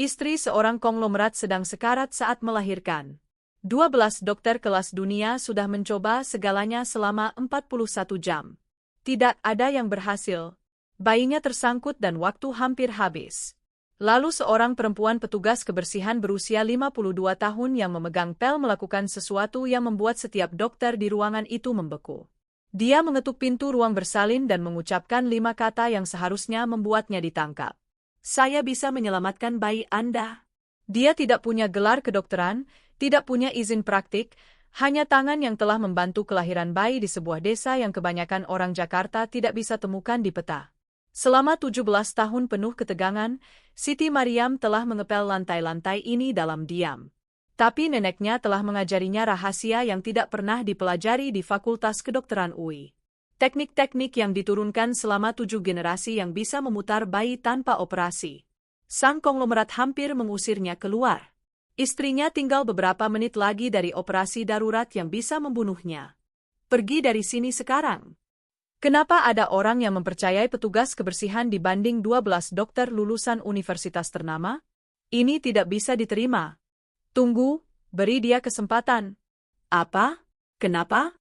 Istri seorang konglomerat sedang sekarat saat melahirkan. 12 dokter kelas dunia sudah mencoba segalanya selama 41 jam. Tidak ada yang berhasil. Bayinya tersangkut dan waktu hampir habis. Lalu seorang perempuan petugas kebersihan berusia 52 tahun yang memegang pel melakukan sesuatu yang membuat setiap dokter di ruangan itu membeku. Dia mengetuk pintu ruang bersalin dan mengucapkan 5 kata yang seharusnya membuatnya ditangkap. Saya bisa menyelamatkan bayi Anda. Dia tidak punya gelar kedokteran, tidak punya izin praktik, hanya tangan yang telah membantu kelahiran bayi di sebuah desa yang kebanyakan orang Jakarta tidak bisa temukan di peta. Selama 17 tahun penuh ketegangan, Siti Mariam telah mengepel lantai-lantai ini dalam diam. Tapi neneknya telah mengajarinya rahasia yang tidak pernah dipelajari di Fakultas Kedokteran UI. Teknik-teknik yang diturunkan selama 7 generasi yang bisa memutar bayi tanpa operasi. Sang konglomerat hampir mengusirnya keluar. Istrinya tinggal beberapa menit lagi dari operasi darurat yang bisa membunuhnya. Pergi dari sini sekarang. Kenapa ada orang yang mempercayai petugas kebersihan dibanding 12 dokter lulusan universitas ternama? Ini tidak bisa diterima. Tunggu, beri dia kesempatan. Apa? Kenapa?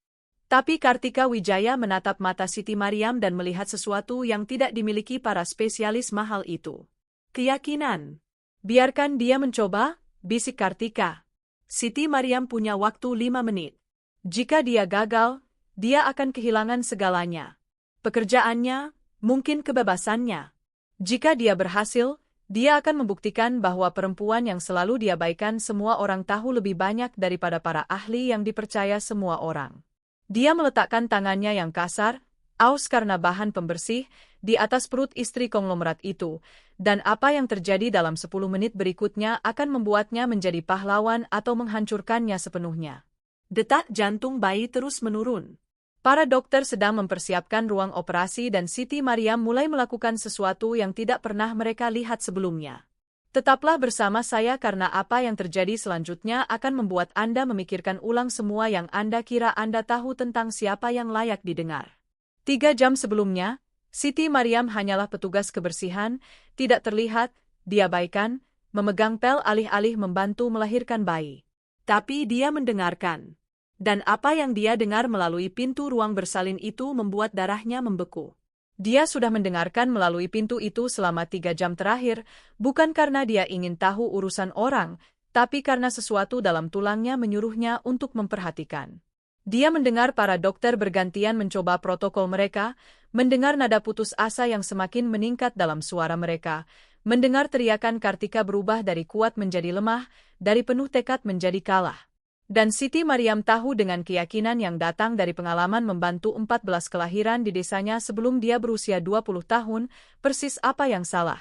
Tapi Kartika Wijaya menatap mata Siti Mariam dan melihat sesuatu yang tidak dimiliki para spesialis mahal itu. Keyakinan. Biarkan dia mencoba, bisik Kartika. Siti Mariam punya waktu 5 menit. Jika dia gagal, dia akan kehilangan segalanya. Pekerjaannya, mungkin kebebasannya. Jika dia berhasil, dia akan membuktikan bahwa perempuan yang selalu diabaikan semua orang tahu lebih banyak daripada para ahli yang dipercaya semua orang. Dia meletakkan tangannya yang kasar, aus karena bahan pembersih, di atas perut istri konglomerat itu, dan apa yang terjadi dalam 10 menit berikutnya akan membuatnya menjadi pahlawan atau menghancurkannya sepenuhnya. Detak jantung bayi terus menurun. Para dokter sedang mempersiapkan ruang operasi dan Siti Mariam mulai melakukan sesuatu yang tidak pernah mereka lihat sebelumnya. Tetaplah bersama saya karena apa yang terjadi selanjutnya akan membuat Anda memikirkan ulang semua yang Anda kira Anda tahu tentang siapa yang layak didengar. 3 jam sebelumnya, Siti Mariam hanyalah petugas kebersihan, tidak terlihat, diabaikan, memegang pel alih-alih membantu melahirkan bayi. Tapi dia mendengarkan. Dan apa yang dia dengar melalui pintu ruang bersalin itu membuat darahnya membeku. Dia sudah mendengarkan melalui pintu itu selama 3 jam terakhir, bukan karena dia ingin tahu urusan orang, tapi karena sesuatu dalam tulangnya menyuruhnya untuk memperhatikan. Dia mendengar para dokter bergantian mencoba protokol mereka, mendengar nada putus asa yang semakin meningkat dalam suara mereka, mendengar teriakan Kartika berubah dari kuat menjadi lemah, dari penuh tekad menjadi kalah. Dan Siti Mariam tahu dengan keyakinan yang datang dari pengalaman membantu 14 kelahiran di desanya sebelum dia berusia 20 tahun, persis apa yang salah.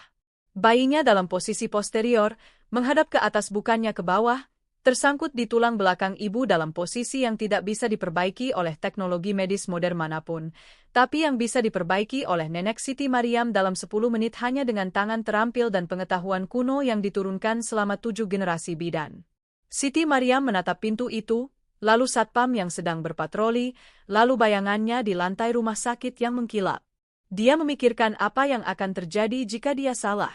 Bayinya dalam posisi posterior, menghadap ke atas bukannya ke bawah, tersangkut di tulang belakang ibu dalam posisi yang tidak bisa diperbaiki oleh teknologi medis modern manapun, tapi yang bisa diperbaiki oleh nenek Siti Mariam dalam 10 menit hanya dengan tangan terampil dan pengetahuan kuno yang diturunkan selama 7 generasi bidan. Siti Mariam menatap pintu itu, lalu satpam yang sedang berpatroli, lalu bayangannya di lantai rumah sakit yang mengkilap. Dia memikirkan apa yang akan terjadi jika dia salah.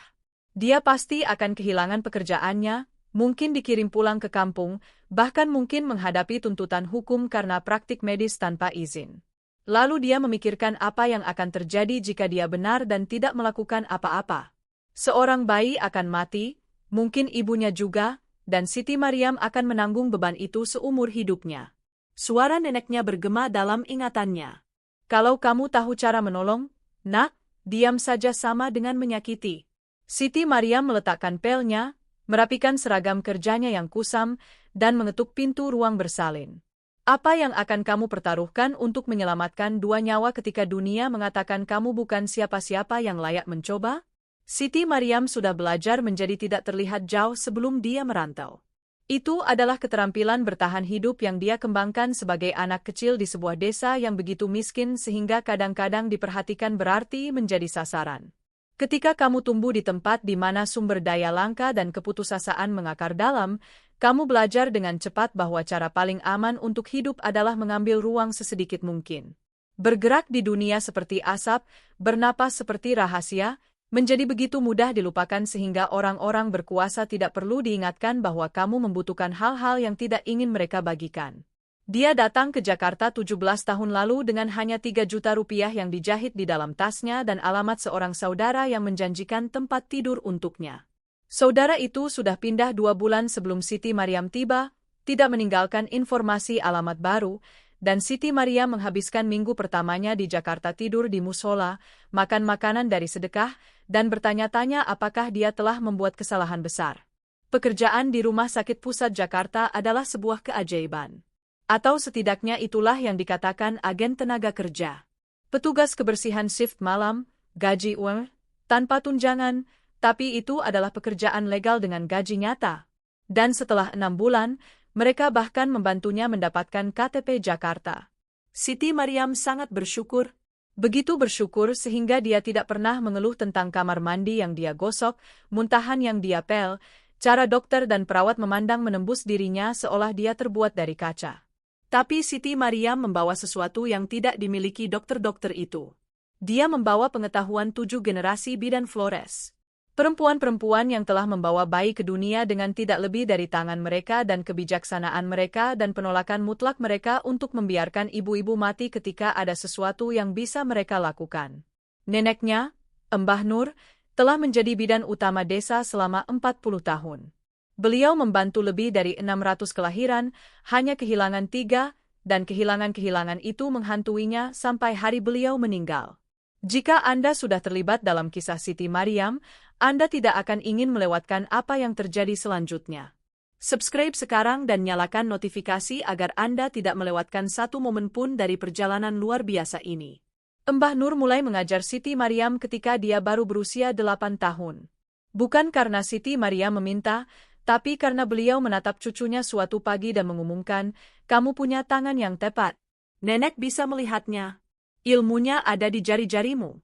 Dia pasti akan kehilangan pekerjaannya, mungkin dikirim pulang ke kampung, bahkan mungkin menghadapi tuntutan hukum karena praktik medis tanpa izin. Lalu dia memikirkan apa yang akan terjadi jika dia benar dan tidak melakukan apa-apa. Seorang bayi akan mati, mungkin ibunya juga, dan Siti Mariam akan menanggung beban itu seumur hidupnya. Suara neneknya bergema dalam ingatannya. Kalau kamu tahu cara menolong, nak, diam saja sama dengan menyakiti. Siti Mariam meletakkan pelnya, merapikan seragam kerjanya yang kusam, dan mengetuk pintu ruang bersalin. Apa yang akan kamu pertaruhkan untuk menyelamatkan 2 nyawa ketika dunia mengatakan kamu bukan siapa-siapa yang layak mencoba? Siti Mariam sudah belajar menjadi tidak terlihat jauh sebelum dia merantau. Itu adalah keterampilan bertahan hidup yang dia kembangkan sebagai anak kecil di sebuah desa yang begitu miskin sehingga kadang-kadang diperhatikan berarti menjadi sasaran. Ketika kamu tumbuh di tempat di mana sumber daya langka dan keputusasaan mengakar dalam, kamu belajar dengan cepat bahwa cara paling aman untuk hidup adalah mengambil ruang sesedikit mungkin. Bergerak di dunia seperti asap, bernapas seperti rahasia, Menjadi begitu mudah dilupakan sehingga orang-orang berkuasa tidak perlu diingatkan bahwa kamu membutuhkan hal-hal yang tidak ingin mereka bagikan. Dia datang ke Jakarta 17 tahun lalu dengan hanya 3 juta rupiah yang dijahit di dalam tasnya dan alamat seorang saudara yang menjanjikan tempat tidur untuknya. Saudara itu sudah pindah 2 bulan sebelum Siti Mariam tiba, tidak meninggalkan informasi alamat baru, dan Siti Mariam menghabiskan minggu pertamanya di Jakarta tidur di musola, makan makanan dari sedekah, dan bertanya-tanya apakah dia telah membuat kesalahan besar. Pekerjaan di Rumah Sakit Pusat Jakarta adalah sebuah keajaiban. Atau setidaknya itulah yang dikatakan agen tenaga kerja. Petugas kebersihan shift malam, gaji uang, tanpa tunjangan, tapi itu adalah pekerjaan legal dengan gaji nyata. Dan setelah 6 bulan, mereka bahkan membantunya mendapatkan KTP Jakarta. Siti Mariam sangat bersyukur. Begitu bersyukur sehingga dia tidak pernah mengeluh tentang kamar mandi yang dia gosok, muntahan yang dia pel, cara dokter dan perawat memandang menembus dirinya seolah dia terbuat dari kaca. Tapi Siti Mariam membawa sesuatu yang tidak dimiliki dokter-dokter itu. Dia membawa pengetahuan 7 generasi bidan Flores. Perempuan-perempuan yang telah membawa bayi ke dunia dengan tidak lebih dari tangan mereka dan kebijaksanaan mereka dan penolakan mutlak mereka untuk membiarkan ibu-ibu mati ketika ada sesuatu yang bisa mereka lakukan. Neneknya, Mbah Nur, telah menjadi bidan utama desa selama 40 tahun. Beliau membantu lebih dari 600 kelahiran, hanya kehilangan 3, dan kehilangan-kehilangan itu menghantuinya sampai hari beliau meninggal. Jika Anda sudah terlibat dalam kisah Siti Mariam, Anda tidak akan ingin melewatkan apa yang terjadi selanjutnya. Subscribe sekarang dan nyalakan notifikasi agar Anda tidak melewatkan satu momen pun dari perjalanan luar biasa ini. Mbah Nur mulai mengajar Siti Mariam ketika dia baru berusia 8 tahun. Bukan karena Siti Mariam meminta, tapi karena beliau menatap cucunya suatu pagi dan mengumumkan, "Kamu punya tangan yang tepat. Nenek bisa melihatnya. Ilmunya ada di jari-jarimu."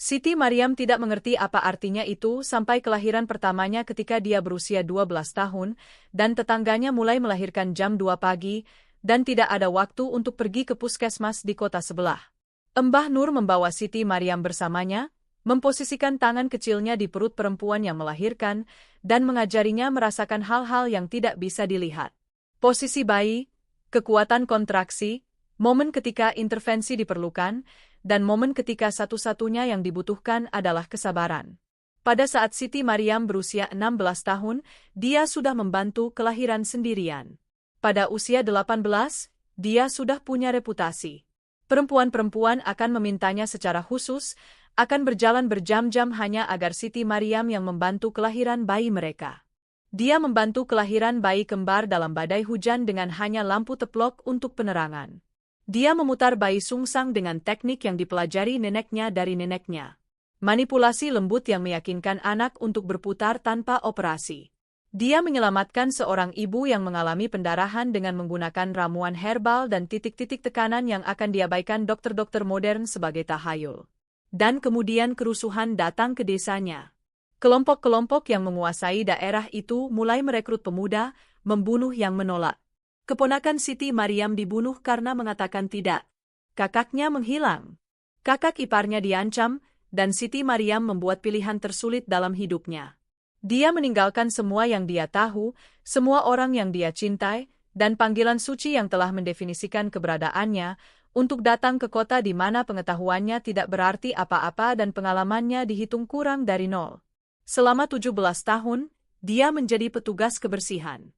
Siti Mariam tidak mengerti apa artinya itu sampai kelahiran pertamanya ketika dia berusia 12 tahun, dan tetangganya mulai melahirkan jam 2 pagi, dan tidak ada waktu untuk pergi ke puskesmas di kota sebelah. Mbah Nur membawa Siti Mariam bersamanya, memposisikan tangan kecilnya di perut perempuan yang melahirkan, dan mengajarinya merasakan hal-hal yang tidak bisa dilihat. Posisi bayi, kekuatan kontraksi, momen ketika intervensi diperlukan, dan momen ketika satu-satunya yang dibutuhkan adalah kesabaran. Pada saat Siti Mariam berusia 16 tahun, dia sudah membantu kelahiran sendirian. Pada usia 18, dia sudah punya reputasi. Perempuan-perempuan akan memintanya secara khusus, akan berjalan berjam-jam hanya agar Siti Mariam yang membantu kelahiran bayi mereka. Dia membantu kelahiran bayi kembar dalam badai hujan dengan hanya lampu teplok untuk penerangan. Dia memutar bayi sungsang dengan teknik yang dipelajari neneknya dari neneknya. Manipulasi lembut yang meyakinkan anak untuk berputar tanpa operasi. Dia menyelamatkan seorang ibu yang mengalami pendarahan dengan menggunakan ramuan herbal dan titik-titik tekanan yang akan diabaikan dokter-dokter modern sebagai tahayul. Dan kemudian kerusuhan datang ke desanya. Kelompok-kelompok yang menguasai daerah itu mulai merekrut pemuda, membunuh yang menolak. Keponakan Siti Mariam dibunuh karena mengatakan tidak. Kakaknya menghilang. Kakak iparnya diancam, dan Siti Mariam membuat pilihan tersulit dalam hidupnya. Dia meninggalkan semua yang dia tahu, semua orang yang dia cintai, dan panggilan suci yang telah mendefinisikan keberadaannya, untuk datang ke kota di mana pengetahuannya tidak berarti apa-apa dan pengalamannya dihitung kurang dari 0. Selama 17 tahun, dia menjadi petugas kebersihan.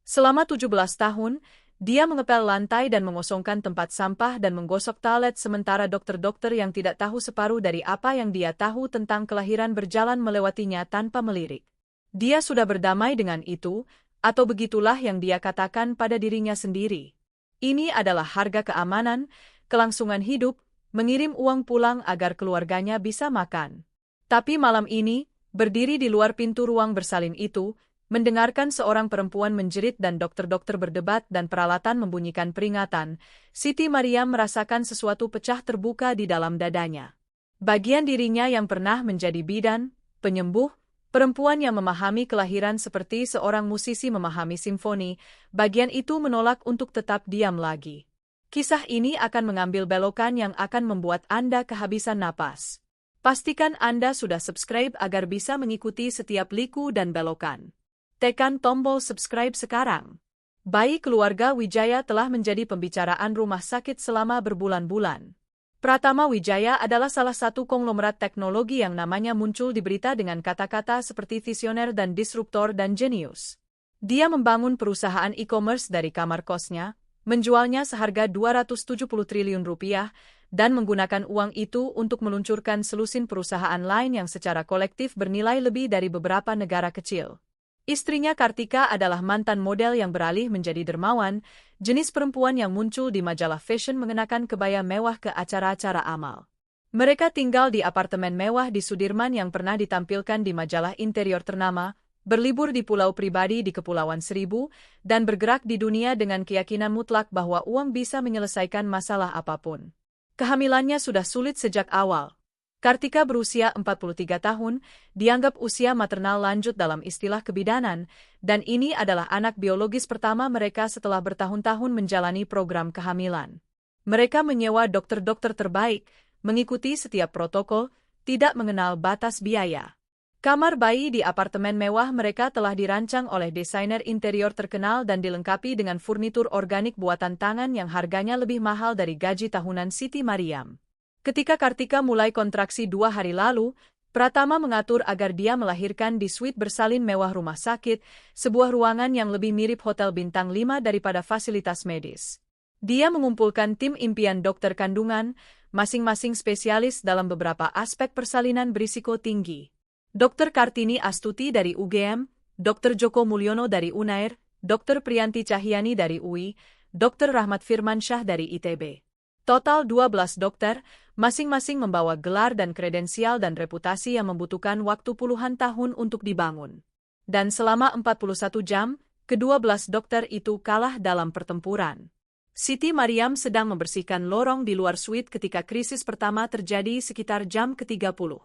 Selama 17 tahun, dia mengepel lantai dan mengosongkan tempat sampah dan menggosok toilet sementara dokter-dokter yang tidak tahu separuh dari apa yang dia tahu tentang kelahiran berjalan melewatinya tanpa melirik. Dia sudah berdamai dengan itu, atau begitulah yang dia katakan pada dirinya sendiri. Ini adalah harga keamanan, kelangsungan hidup, mengirim uang pulang agar keluarganya bisa makan. Tapi malam ini, berdiri di luar pintu ruang bersalin itu, mendengarkan seorang perempuan menjerit dan dokter-dokter berdebat dan peralatan membunyikan peringatan, Siti Mariam merasakan sesuatu pecah terbuka di dalam dadanya. Bagian dirinya yang pernah menjadi bidan, penyembuh, perempuan yang memahami kelahiran seperti seorang musisi memahami simfoni, bagian itu menolak untuk tetap diam lagi. Kisah ini akan mengambil belokan yang akan membuat Anda kehabisan napas. Pastikan Anda sudah subscribe agar bisa mengikuti setiap liku dan belokan. Tekan tombol subscribe sekarang. Bayi keluarga Wijaya telah menjadi pembicaraan rumah sakit selama berbulan-bulan. Pratama Wijaya adalah salah satu konglomerat teknologi yang namanya muncul di berita dengan kata-kata seperti visioner dan disruptor dan jenius. Dia membangun perusahaan e-commerce dari kamar kosnya, menjualnya seharga 270 triliun rupiah, dan menggunakan uang itu untuk meluncurkan selusin perusahaan lain yang secara kolektif bernilai lebih dari beberapa negara kecil. Istrinya Kartika adalah mantan model yang beralih menjadi dermawan, jenis perempuan yang muncul di majalah fashion mengenakan kebaya mewah ke acara-acara amal. Mereka tinggal di apartemen mewah di Sudirman yang pernah ditampilkan di majalah interior ternama, berlibur di pulau pribadi di Kepulauan Seribu, dan bergerak di dunia dengan keyakinan mutlak bahwa uang bisa menyelesaikan masalah apapun. Kehamilannya sudah sulit sejak awal. Kartika berusia 43 tahun, dianggap usia maternal lanjut dalam istilah kebidanan, dan ini adalah anak biologis pertama mereka setelah bertahun-tahun menjalani program kehamilan. Mereka menyewa dokter-dokter terbaik, mengikuti setiap protokol, tidak mengenal batas biaya. Kamar bayi di apartemen mewah mereka telah dirancang oleh desainer interior terkenal dan dilengkapi dengan furnitur organik buatan tangan yang harganya lebih mahal dari gaji tahunan Siti Mariam. Ketika Kartika mulai kontraksi 2 hari lalu, Pratama mengatur agar dia melahirkan di suite bersalin mewah rumah sakit, sebuah ruangan yang lebih mirip hotel bintang 5 daripada fasilitas medis. Dia mengumpulkan tim impian dokter kandungan, masing-masing spesialis dalam beberapa aspek persalinan berisiko tinggi. Dr. Kartini Astuti dari UGM, Dr. Joko Mulyono dari Unair, Dr. Priyanti Cahyani dari UI, Dr. Rahmat Firmansyah dari ITB. Total 12 dokter, masing-masing membawa gelar dan kredensial dan reputasi yang membutuhkan waktu puluhan tahun untuk dibangun. Dan selama 41 jam, ke-12 dokter itu kalah dalam pertempuran. Siti Mariam sedang membersihkan lorong di luar suite ketika krisis pertama terjadi sekitar jam ke-30.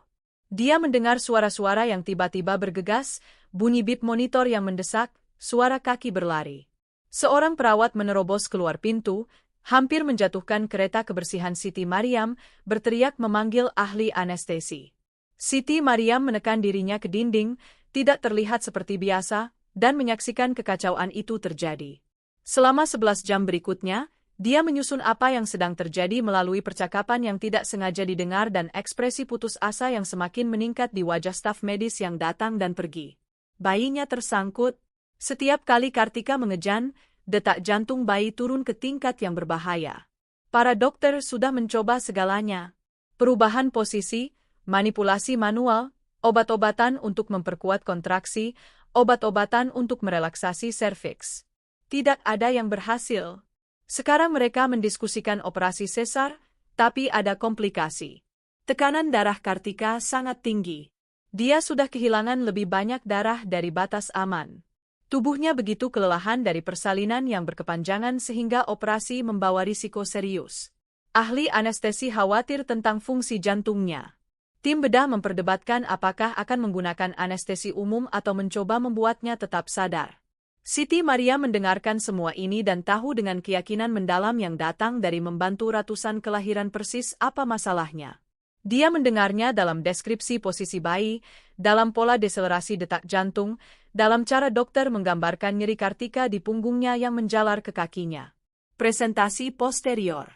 Dia mendengar suara-suara yang tiba-tiba bergegas, bunyi bip monitor yang mendesak, suara kaki berlari. Seorang perawat menerobos keluar pintu, hampir menjatuhkan kereta kebersihan Siti Mariam, berteriak memanggil ahli anestesi. Siti Mariam menekan dirinya ke dinding, tidak terlihat seperti biasa, dan menyaksikan kekacauan itu terjadi. Selama 11 jam berikutnya, dia menyusun apa yang sedang terjadi melalui percakapan yang tidak sengaja didengar dan ekspresi putus asa yang semakin meningkat di wajah staf medis yang datang dan pergi. Bayinya tersangkut. Setiap kali Kartika mengejan, detak jantung bayi turun ke tingkat yang berbahaya. Para dokter sudah mencoba segalanya. Perubahan posisi, manipulasi manual, obat-obatan untuk memperkuat kontraksi, obat-obatan untuk merelaksasi serviks. Tidak ada yang berhasil. Sekarang mereka mendiskusikan operasi sesar, tapi ada komplikasi. Tekanan darah Kartika sangat tinggi. Dia sudah kehilangan lebih banyak darah dari batas aman. Tubuhnya begitu kelelahan dari persalinan yang berkepanjangan sehingga operasi membawa risiko serius. Ahli anestesi khawatir tentang fungsi jantungnya. Tim bedah memperdebatkan apakah akan menggunakan anestesi umum atau mencoba membuatnya tetap sadar. Siti Maria mendengarkan semua ini dan tahu dengan keyakinan mendalam yang datang dari membantu ratusan kelahiran persis apa masalahnya. Dia mendengarnya dalam deskripsi posisi bayi, dalam pola deselerasi detak jantung, dalam cara dokter menggambarkan nyeri Kartika di punggungnya yang menjalar ke kakinya. Presentasi posterior.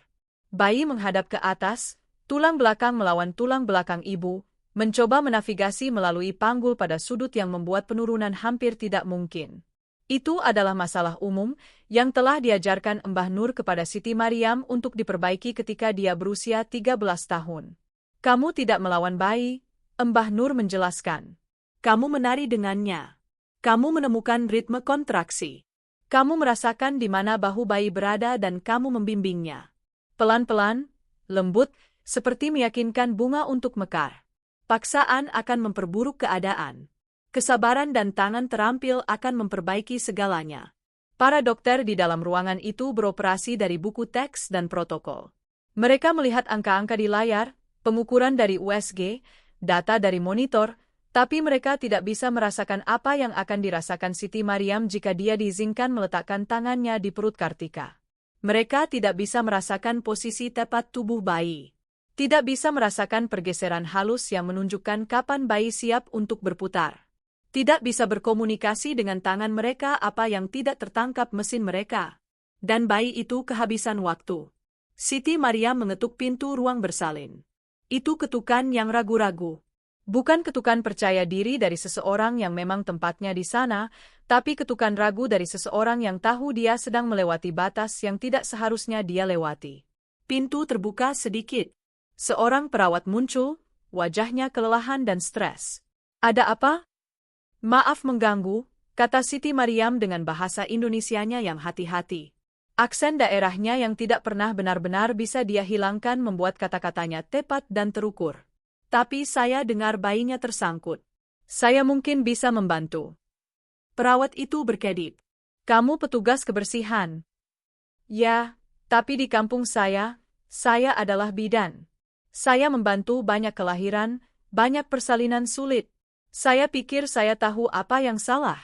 Bayi menghadap ke atas, tulang belakang melawan tulang belakang ibu, mencoba menavigasi melalui panggul pada sudut yang membuat penurunan hampir tidak mungkin. Itu adalah masalah umum yang telah diajarkan Mbah Nur kepada Siti Mariam untuk diperbaiki ketika dia berusia 13 tahun. Kamu tidak melawan bayi, Mbah Nur menjelaskan. Kamu menari dengannya. Kamu menemukan ritme kontraksi. Kamu merasakan di mana bahu bayi berada dan kamu membimbingnya. Pelan-pelan, lembut, seperti meyakinkan bunga untuk mekar. Paksaan akan memperburuk keadaan. Kesabaran dan tangan terampil akan memperbaiki segalanya. Para dokter di dalam ruangan itu beroperasi dari buku teks dan protokol. Mereka melihat angka-angka di layar, pengukuran dari USG, data dari monitor, tapi mereka tidak bisa merasakan apa yang akan dirasakan Siti Mariam jika dia diizinkan meletakkan tangannya di perut Kartika. Mereka tidak bisa merasakan posisi tepat tubuh bayi. Tidak bisa merasakan pergeseran halus yang menunjukkan kapan bayi siap untuk berputar. Tidak bisa berkomunikasi dengan tangan mereka apa yang tidak tertangkap mesin mereka. Dan bayi itu kehabisan waktu. Siti Maryam mengetuk pintu ruang bersalin. Itu ketukan yang ragu-ragu. Bukan ketukan percaya diri dari seseorang yang memang tempatnya di sana, tapi ketukan ragu dari seseorang yang tahu dia sedang melewati batas yang tidak seharusnya dia lewati. Pintu terbuka sedikit. Seorang perawat muncul, wajahnya kelelahan dan stres. Ada apa? Maaf mengganggu, kata Siti Maryam dengan bahasa Indonesianya yang hati-hati. Aksen daerahnya yang tidak pernah benar-benar bisa dia hilangkan membuat kata-katanya tepat dan terukur. Tapi saya dengar bayinya tersangkut. Saya mungkin bisa membantu. Perawat itu berkedip. Kamu petugas kebersihan. Ya, tapi di kampung saya adalah bidan. Saya membantu banyak kelahiran, banyak persalinan sulit. Saya pikir saya tahu apa yang salah.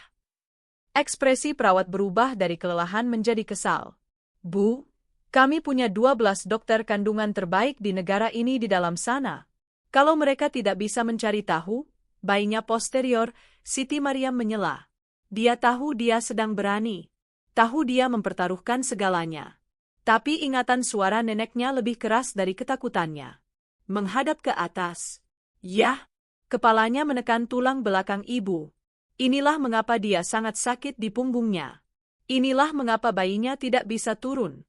Ekspresi perawat berubah dari kelelahan menjadi kesal. Bu, kami punya 12 dokter kandungan terbaik di negara ini di dalam sana. Kalau mereka tidak bisa mencari tahu, bayinya posterior, Siti Maryam menyela. Dia tahu dia sedang berani. Tahu dia mempertaruhkan segalanya. Tapi ingatan suara neneknya lebih keras dari ketakutannya. Menghadap ke atas. Yah! Kepalanya menekan tulang belakang ibu. Inilah mengapa dia sangat sakit di punggungnya. Inilah mengapa bayinya tidak bisa turun.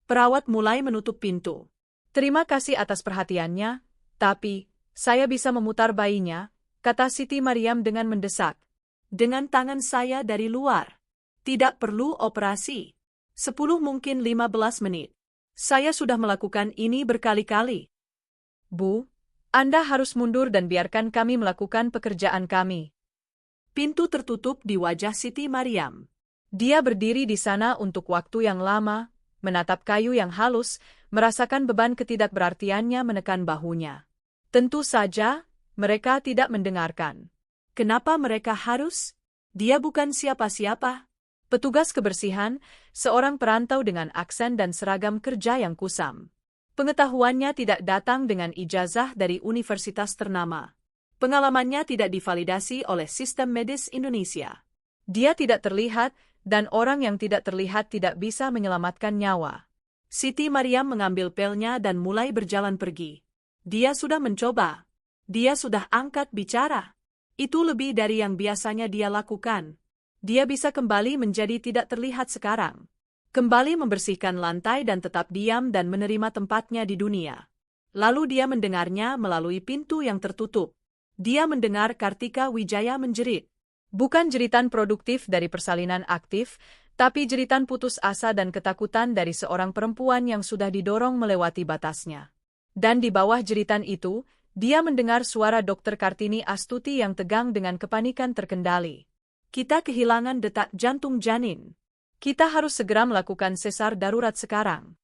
Perawat mulai menutup pintu. Terima kasih atas perhatiannya, tapi saya bisa memutar bayinya, kata Siti Maryam dengan mendesak. Dengan tangan saya dari luar. Tidak perlu operasi. 10 mungkin 15 menit. Saya sudah melakukan ini berkali-kali. Bu, Anda harus mundur dan biarkan kami melakukan pekerjaan kami. Pintu tertutup di wajah Siti Maryam. Dia berdiri di sana untuk waktu yang lama, menatap kayu yang halus, merasakan beban ketidakberartiannya menekan bahunya. Tentu saja, mereka tidak mendengarkan. Kenapa mereka harus? Dia bukan siapa-siapa. Petugas kebersihan, seorang perantau dengan aksen dan seragam kerja yang kusam. Pengetahuannya tidak datang dengan ijazah dari universitas ternama. Pengalamannya tidak divalidasi oleh sistem medis Indonesia. Dia tidak terlihat, dan orang yang tidak terlihat tidak bisa menyelamatkan nyawa. Siti Maryam mengambil pelnya dan mulai berjalan pergi. Dia sudah mencoba. Dia sudah angkat bicara. Itu lebih dari yang biasanya dia lakukan. Dia bisa kembali menjadi tidak terlihat sekarang. Kembali membersihkan lantai dan tetap diam dan menerima tempatnya di dunia. Lalu dia mendengarnya melalui pintu yang tertutup. Dia mendengar Kartika Wijaya menjerit. Bukan jeritan produktif dari persalinan aktif, tapi jeritan putus asa dan ketakutan dari seorang perempuan yang sudah didorong melewati batasnya. Dan di bawah jeritan itu, dia mendengar suara Dr. Kartini Astuti yang tegang dengan kepanikan terkendali. Kita kehilangan detak jantung janin. Kita harus segera melakukan sesar darurat sekarang.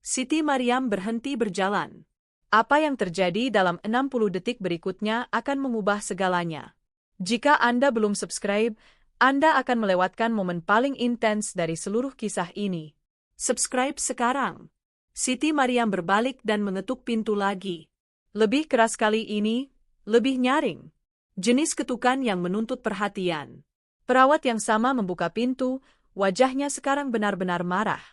Siti Maryam berhenti berjalan. Apa yang terjadi dalam 60 detik berikutnya akan mengubah segalanya. Jika Anda belum subscribe, Anda akan melewatkan momen paling intens dari seluruh kisah ini. Subscribe sekarang. Siti Maryam berbalik dan mengetuk pintu lagi. Lebih keras kali ini, lebih nyaring. Jenis ketukan yang menuntut perhatian. Perawat yang sama membuka pintu, wajahnya sekarang benar-benar marah.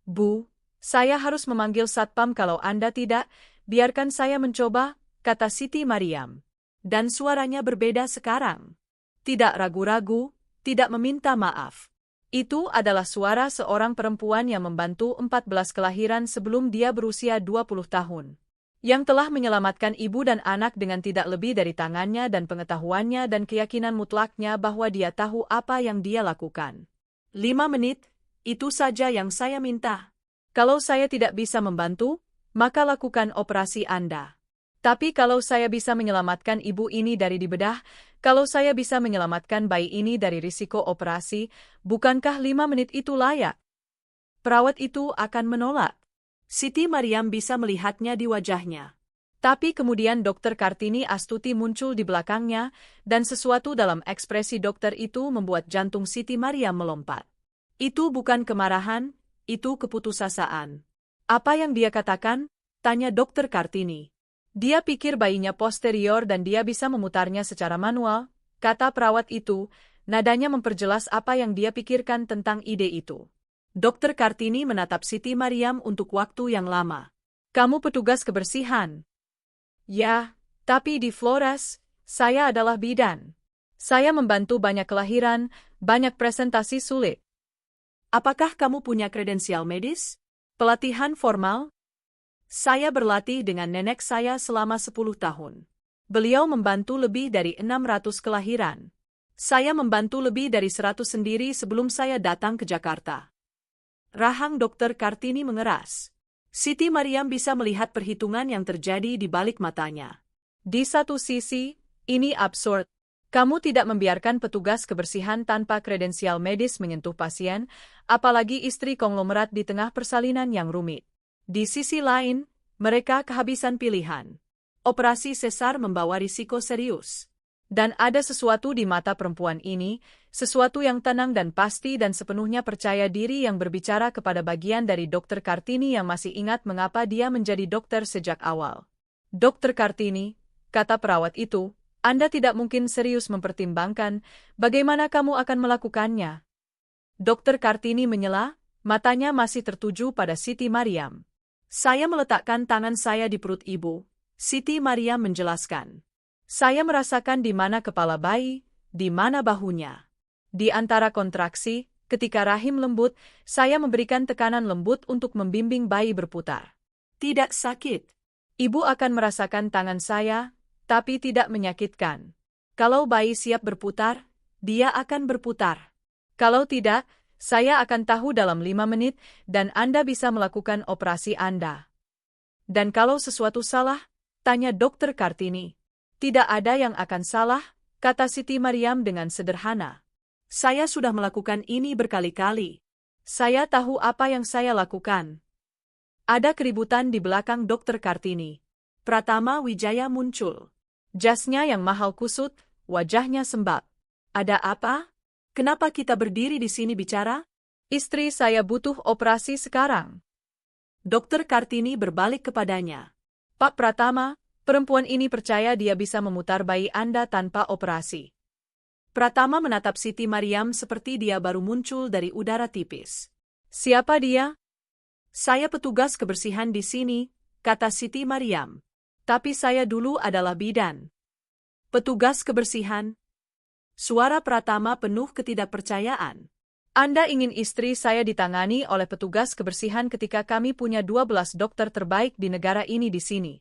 Bu, saya harus memanggil satpam kalau Anda tidak, biarkan saya mencoba, kata Siti Maryam. Dan suaranya berbeda sekarang. Tidak ragu-ragu, tidak meminta maaf. Itu adalah suara seorang perempuan yang membantu 14 kelahiran sebelum dia berusia 20 tahun. Yang telah menyelamatkan ibu dan anak dengan tidak lebih dari tangannya dan pengetahuannya dan keyakinan mutlaknya bahwa dia tahu apa yang dia lakukan. 5 menit, itu saja yang saya minta. Kalau saya tidak bisa membantu, maka lakukan operasi Anda. Tapi kalau saya bisa menyelamatkan ibu ini dari dibedah, kalau saya bisa menyelamatkan bayi ini dari risiko operasi, bukankah 5 menit itu layak? Perawat itu akan menolak. Siti Maryam bisa melihatnya di wajahnya. Tapi kemudian Dr. Kartini Astuti muncul di belakangnya, dan sesuatu dalam ekspresi dokter itu membuat jantung Siti Maryam melompat. Itu bukan kemarahan, itu keputusasaan. Apa yang dia katakan? Tanya Dokter Kartini. Dia pikir bayinya posterior dan dia bisa memutarnya secara manual, kata perawat itu, nadanya memperjelas apa yang dia pikirkan tentang ide itu. Dokter Kartini menatap Siti Mariam untuk waktu yang lama. Kamu petugas kebersihan? Ya, tapi di Flores, saya adalah bidan. Saya membantu banyak kelahiran, banyak presentasi sulit. Apakah kamu punya kredensial medis? Pelatihan formal? Saya berlatih dengan nenek saya selama 10 tahun. Beliau membantu lebih dari 600 kelahiran. Saya membantu lebih dari 100 sendiri sebelum saya datang ke Jakarta. Rahang Dokter Kartini mengeras. Siti Mariam bisa melihat perhitungan yang terjadi di balik matanya. Di satu sisi, ini absurd. Kamu tidak membiarkan petugas kebersihan tanpa kredensial medis menyentuh pasien, apalagi istri konglomerat di tengah persalinan yang rumit. Di sisi lain, mereka kehabisan pilihan. Operasi sesar membawa risiko serius. Dan ada sesuatu di mata perempuan ini, sesuatu yang tenang dan pasti dan sepenuhnya percaya diri yang berbicara kepada bagian dari Dokter Kartini yang masih ingat mengapa dia menjadi dokter sejak awal. Dokter Kartini, kata perawat itu, Anda tidak mungkin serius mempertimbangkan bagaimana kamu akan melakukannya. Dokter Kartini menyela, matanya masih tertuju pada Siti Mariam. Saya meletakkan tangan saya di perut ibu, Siti Mariam menjelaskan. Saya merasakan di mana kepala bayi, di mana bahunya. Di antara kontraksi, ketika rahim lembut, saya memberikan tekanan lembut untuk membimbing bayi berputar. Tidak sakit. Ibu akan merasakan tangan saya, tapi tidak menyakitkan. Kalau bayi siap berputar, dia akan berputar. Kalau tidak, saya akan tahu dalam 5 menit dan Anda bisa melakukan operasi Anda. Dan kalau sesuatu salah, tanya Dokter Kartini. Tidak ada yang akan salah, kata Siti Mariam dengan sederhana. Saya sudah melakukan ini berkali-kali. Saya tahu apa yang saya lakukan. Ada keributan di belakang Dokter Kartini. Pratama Wijaya muncul. Jasnya yang mahal kusut, wajahnya sembab. Ada apa? Kenapa kita berdiri di sini bicara? Istri saya butuh operasi sekarang. Dokter Kartini berbalik kepadanya. Pak Pratama, perempuan ini percaya dia bisa memutar bayi Anda tanpa operasi. Pratama menatap Siti Mariam seperti dia baru muncul dari udara tipis. Siapa dia? Saya petugas kebersihan di sini, kata Siti Mariam. Tapi saya dulu adalah bidan. Petugas kebersihan? Suara Pratama penuh ketidakpercayaan. Anda ingin istri saya ditangani oleh petugas kebersihan ketika kami punya 12 dokter terbaik di negara ini di sini.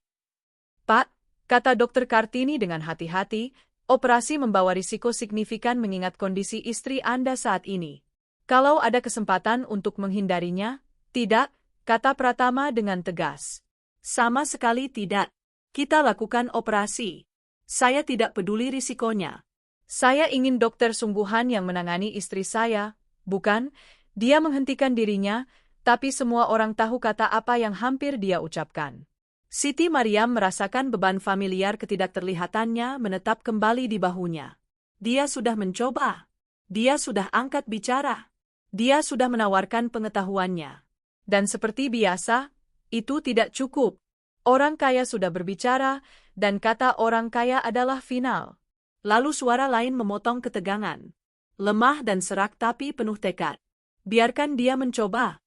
Pak, kata Dokter Kartini dengan hati-hati, operasi membawa risiko signifikan mengingat kondisi istri Anda saat ini. Kalau ada kesempatan untuk menghindarinya, tidak, kata Pratama dengan tegas. Sama sekali tidak. Kita lakukan operasi. Saya tidak peduli risikonya. Saya ingin dokter sungguhan yang menangani istri saya, bukan? Dia menghentikan dirinya, tapi semua orang tahu kata apa yang hampir dia ucapkan. Siti Mariam merasakan beban familiar ketidakterlihatannya menetap kembali di bahunya. Dia sudah mencoba. Dia sudah angkat bicara. Dia sudah menawarkan pengetahuannya. Dan seperti biasa, itu tidak cukup. Orang kaya sudah berbicara, dan kata orang kaya adalah final. Lalu suara lain memotong ketegangan. Lemah dan serak tapi penuh tekad. Biarkan dia mencoba.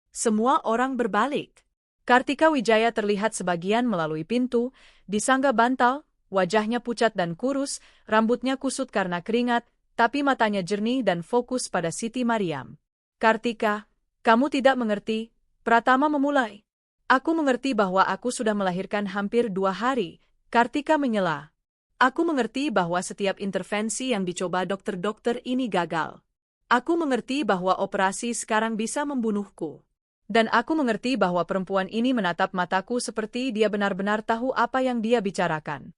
Semua orang berbalik. Kartika Wijaya terlihat sebagian melalui pintu, disangga bantal, wajahnya pucat dan kurus, rambutnya kusut karena keringat, tapi matanya jernih dan fokus pada Siti Mariam. Kartika, kamu tidak mengerti, Pratama memulai. Aku mengerti bahwa aku sudah melahirkan hampir 2 hari, Kartika menyela. Aku mengerti bahwa setiap intervensi yang dicoba dokter-dokter ini gagal. Aku mengerti bahwa operasi sekarang bisa membunuhku. Dan aku mengerti bahwa perempuan ini menatap mataku seperti dia benar-benar tahu apa yang dia bicarakan.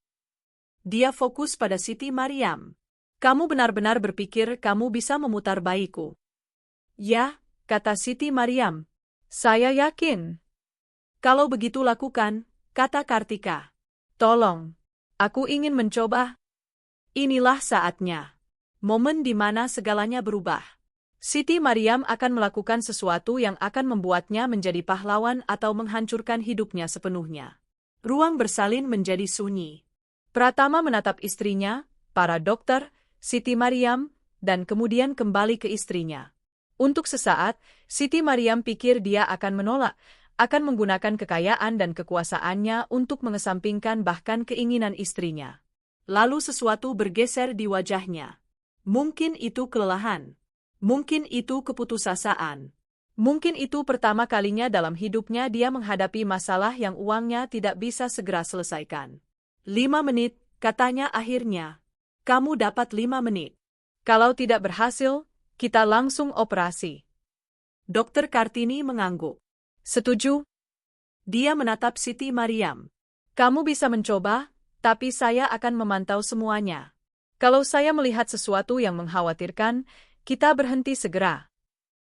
Dia fokus pada Siti Mariam. Kamu benar-benar berpikir kamu bisa memutar bayiku? Ya, kata Siti Mariam. Saya yakin. Kalau begitu lakukan, kata Kartika. Tolong. Aku ingin mencoba. Inilah saatnya. Momen di mana segalanya berubah. Siti Maryam akan melakukan sesuatu yang akan membuatnya menjadi pahlawan atau menghancurkan hidupnya sepenuhnya. Ruang bersalin menjadi sunyi. Pratama menatap istrinya, para dokter, Siti Maryam, dan kemudian kembali ke istrinya. Untuk sesaat, Siti Maryam pikir dia akan menolak, akan menggunakan kekayaan dan kekuasaannya untuk mengesampingkan bahkan keinginan istrinya. Lalu sesuatu bergeser di wajahnya. Mungkin itu kelelahan. Mungkin itu keputusasaan. Mungkin itu pertama kalinya dalam hidupnya dia menghadapi masalah yang uangnya tidak bisa segera selesaikan. 5 menit, katanya akhirnya. Kamu dapat 5 menit. Kalau tidak berhasil, kita langsung operasi. Dokter Kartini mengangguk. Setuju? Dia menatap Siti Maryam. Kamu bisa mencoba, tapi saya akan memantau semuanya. Kalau saya melihat sesuatu yang mengkhawatirkan, kita berhenti segera.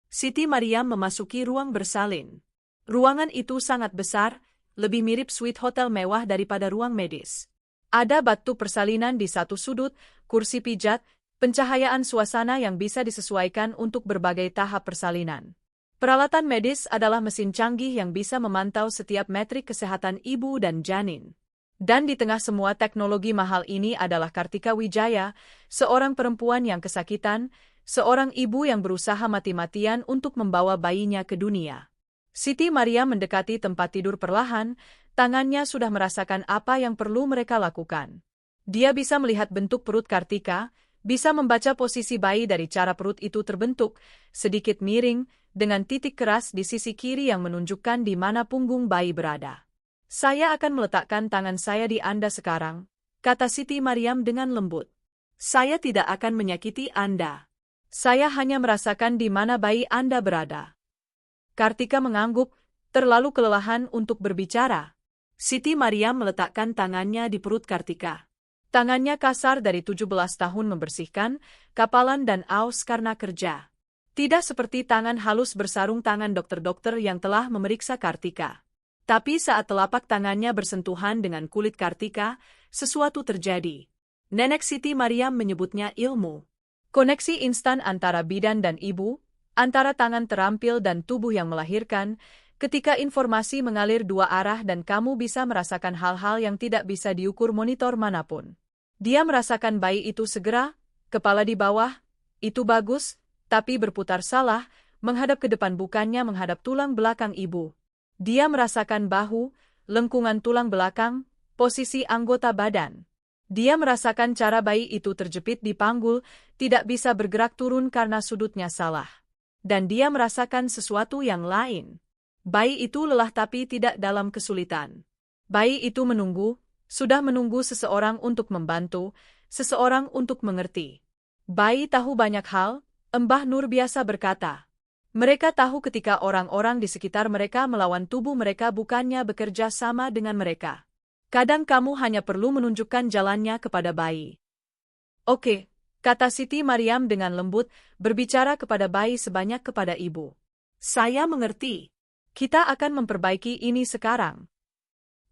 Siti Maryam memasuki ruang bersalin. Ruangan itu sangat besar, lebih mirip suite hotel mewah daripada ruang medis. Ada batu persalinan di satu sudut, kursi pijat, pencahayaan suasana yang bisa disesuaikan untuk berbagai tahap persalinan. Peralatan medis adalah mesin canggih yang bisa memantau setiap metrik kesehatan ibu dan janin. Dan di tengah semua teknologi mahal ini adalah Kartika Wijaya, seorang perempuan yang kesakitan, seorang ibu yang berusaha mati-matian untuk membawa bayinya ke dunia. Siti Maryam mendekati tempat tidur perlahan, tangannya sudah merasakan apa yang perlu mereka lakukan. Dia bisa melihat bentuk perut Kartika, bisa membaca posisi bayi dari cara perut itu terbentuk, sedikit miring, dengan titik keras di sisi kiri yang menunjukkan di mana punggung bayi berada. Saya akan meletakkan tangan saya di Anda sekarang, kata Siti Maryam dengan lembut. Saya tidak akan menyakiti Anda. Saya hanya merasakan di mana bayi Anda berada. Kartika mengangguk, terlalu kelelahan untuk berbicara. Siti Maryam meletakkan tangannya di perut Kartika. Tangannya kasar dari 17 tahun membersihkan, kapalan dan aus karena kerja. Tidak seperti tangan halus bersarung tangan dokter-dokter yang telah memeriksa Kartika. Tapi saat telapak tangannya bersentuhan dengan kulit Kartika, sesuatu terjadi. Nenek Siti Maryam menyebutnya ilmu. Koneksi instan antara bidan dan ibu, antara tangan terampil dan tubuh yang melahirkan, ketika informasi mengalir dua arah dan kamu bisa merasakan hal-hal yang tidak bisa diukur monitor manapun. Dia merasakan bayi itu segera, kepala di bawah, itu bagus, tapi berputar salah, menghadap ke depan bukannya menghadap tulang belakang ibu. Dia merasakan bahu, lengkungan tulang belakang, posisi anggota badan. Dia merasakan cara bayi itu terjepit di panggul, tidak bisa bergerak turun karena sudutnya salah. Dan dia merasakan sesuatu yang lain. Bayi itu lelah tapi tidak dalam kesulitan. Bayi itu menunggu, sudah menunggu seseorang untuk membantu, seseorang untuk mengerti. Bayi tahu banyak hal, Mbah Nur biasa berkata. Mereka tahu ketika orang-orang di sekitar mereka melawan tubuh mereka bukannya bekerja sama dengan mereka. Kadang kamu hanya perlu menunjukkan jalannya kepada bayi. Oke, kata Siti Maryam dengan lembut, berbicara kepada bayi sebanyak kepada ibu. Saya mengerti. Kita akan memperbaiki ini sekarang.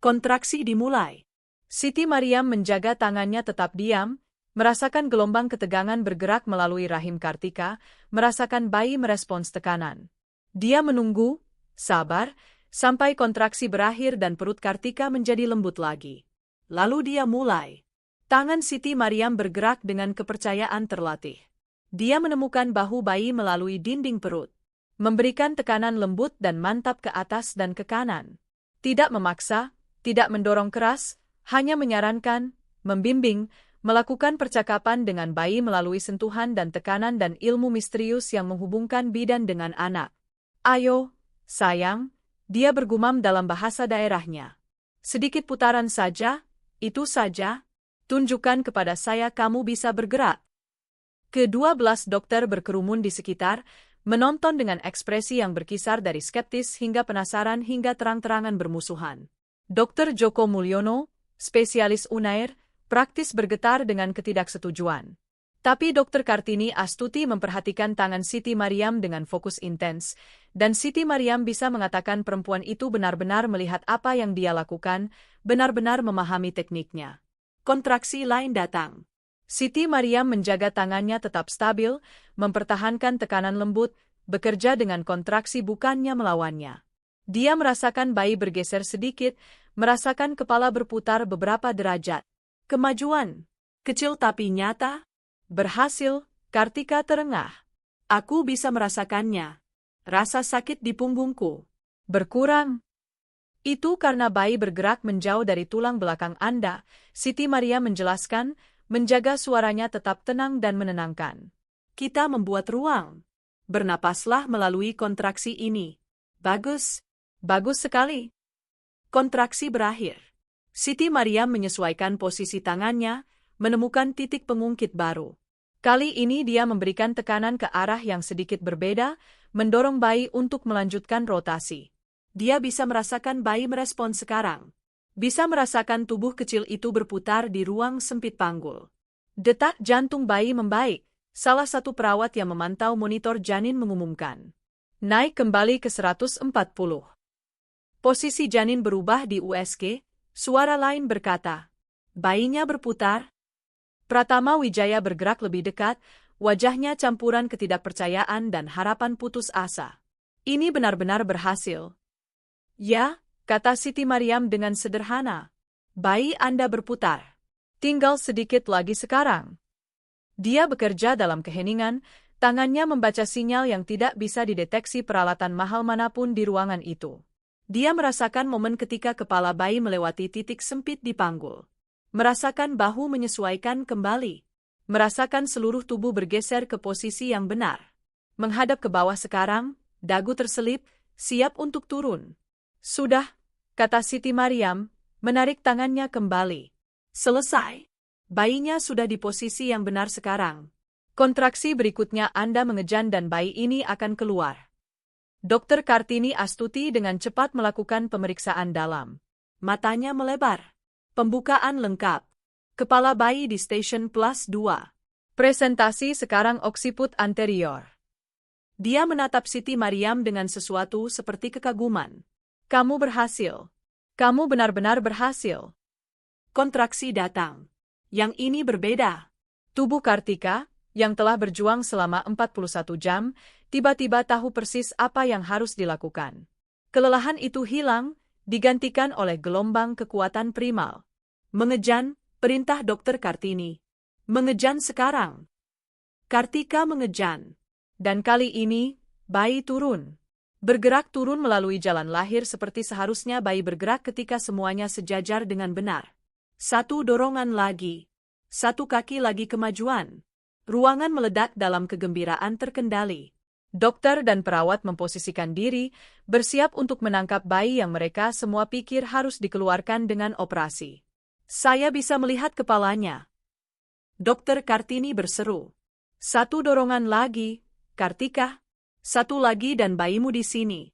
Kontraksi dimulai. Siti Maryam menjaga tangannya tetap diam, merasakan gelombang ketegangan bergerak melalui rahim Kartika, merasakan bayi merespons tekanan. Dia menunggu, sabar, sampai kontraksi berakhir dan perut Kartika menjadi lembut lagi. Lalu dia mulai. Tangan Siti Maryam bergerak dengan kepercayaan terlatih. Dia menemukan bahu bayi melalui dinding perut. Memberikan tekanan lembut dan mantap ke atas dan ke kanan. Tidak memaksa, tidak mendorong keras, hanya menyarankan, membimbing, melakukan percakapan dengan bayi melalui sentuhan dan tekanan dan ilmu misterius yang menghubungkan bidan dengan anak. Ayo, sayang, dia bergumam dalam bahasa daerahnya. Sedikit putaran saja, itu saja, tunjukkan kepada saya kamu bisa bergerak. Ke-12 dokter berkerumun di sekitar, menonton dengan ekspresi yang berkisar dari skeptis hingga penasaran hingga terang-terangan bermusuhan. Dr. Joko Mulyono, spesialis Unair, praktis bergetar dengan ketidaksetujuan. Tapi Dr. Kartini Astuti memperhatikan tangan Siti Maryam dengan fokus intens, dan Siti Maryam bisa mengatakan perempuan itu benar-benar melihat apa yang dia lakukan, benar-benar memahami tekniknya. Kontraksi lain datang. Siti Mariam menjaga tangannya tetap stabil, mempertahankan tekanan lembut, bekerja dengan kontraksi bukannya melawannya. Dia merasakan bayi bergeser sedikit, merasakan kepala berputar beberapa derajat. Kemajuan. Kecil tapi nyata. Berhasil, Kartika terengah. Aku bisa merasakannya. Rasa sakit di punggungku berkurang. Itu karena bayi bergerak menjauh dari tulang belakang Anda, Siti Mariam menjelaskan, menjaga suaranya tetap tenang dan menenangkan. Kita membuat ruang. Bernapaslah melalui kontraksi ini. Bagus. Bagus sekali. Kontraksi berakhir. Siti Mariam menyesuaikan posisi tangannya, menemukan titik pengungkit baru. Kali ini dia memberikan tekanan ke arah yang sedikit berbeda, mendorong bayi untuk melanjutkan rotasi. Dia bisa merasakan bayi merespon sekarang. Bisa merasakan tubuh kecil itu berputar di ruang sempit panggul. Detak jantung bayi membaik, salah satu perawat yang memantau monitor janin mengumumkan. Naik kembali ke 140. Posisi janin berubah di USG, suara lain berkata. Bayinya berputar. Pratama Wijaya bergerak lebih dekat, wajahnya campuran ketidakpercayaan dan harapan putus asa. Ini benar-benar berhasil. Ya, kata Siti Mariam dengan sederhana. Bayi Anda berputar. Tinggal sedikit lagi sekarang. Dia bekerja dalam keheningan, tangannya membaca sinyal yang tidak bisa dideteksi peralatan mahal manapun di ruangan itu. Dia merasakan momen ketika kepala bayi melewati titik sempit di panggul. Merasakan bahu menyesuaikan kembali. Merasakan seluruh tubuh bergeser ke posisi yang benar. Menghadap ke bawah sekarang, dagu terselip, siap untuk turun. Sudah, kata Siti Mariam, menarik tangannya kembali. Selesai. Bayinya sudah di posisi yang benar sekarang. Kontraksi berikutnya Anda mengejan dan bayi ini akan keluar. Dr. Kartini Astuti dengan cepat melakukan pemeriksaan dalam. Matanya melebar. Pembukaan lengkap. Kepala bayi di Station Plus 2. Presentasi sekarang oksiput anterior. Dia menatap Siti Mariam dengan sesuatu seperti kekaguman. Kamu berhasil. Kamu benar-benar berhasil. Kontraksi datang. Yang ini berbeda. Tubuh Kartika, yang telah berjuang selama 41 jam, tiba-tiba tahu persis apa yang harus dilakukan. Kelelahan itu hilang, digantikan oleh gelombang kekuatan primal. Mengejan, perintah Dr. Kartini. Mengejan sekarang. Kartika mengejan. Dan kali ini, bayi turun. Bergerak turun melalui jalan lahir seperti seharusnya bayi bergerak ketika semuanya sejajar dengan benar. Satu dorongan lagi. Satu kaki lagi kemajuan. Ruangan meledak dalam kegembiraan terkendali. Dokter dan perawat memposisikan diri, bersiap untuk menangkap bayi yang mereka semua pikir harus dikeluarkan dengan operasi. Saya bisa melihat kepalanya. Dr. Kartini berseru. Satu dorongan lagi, Kartika. Satu lagi dan bayimu di sini.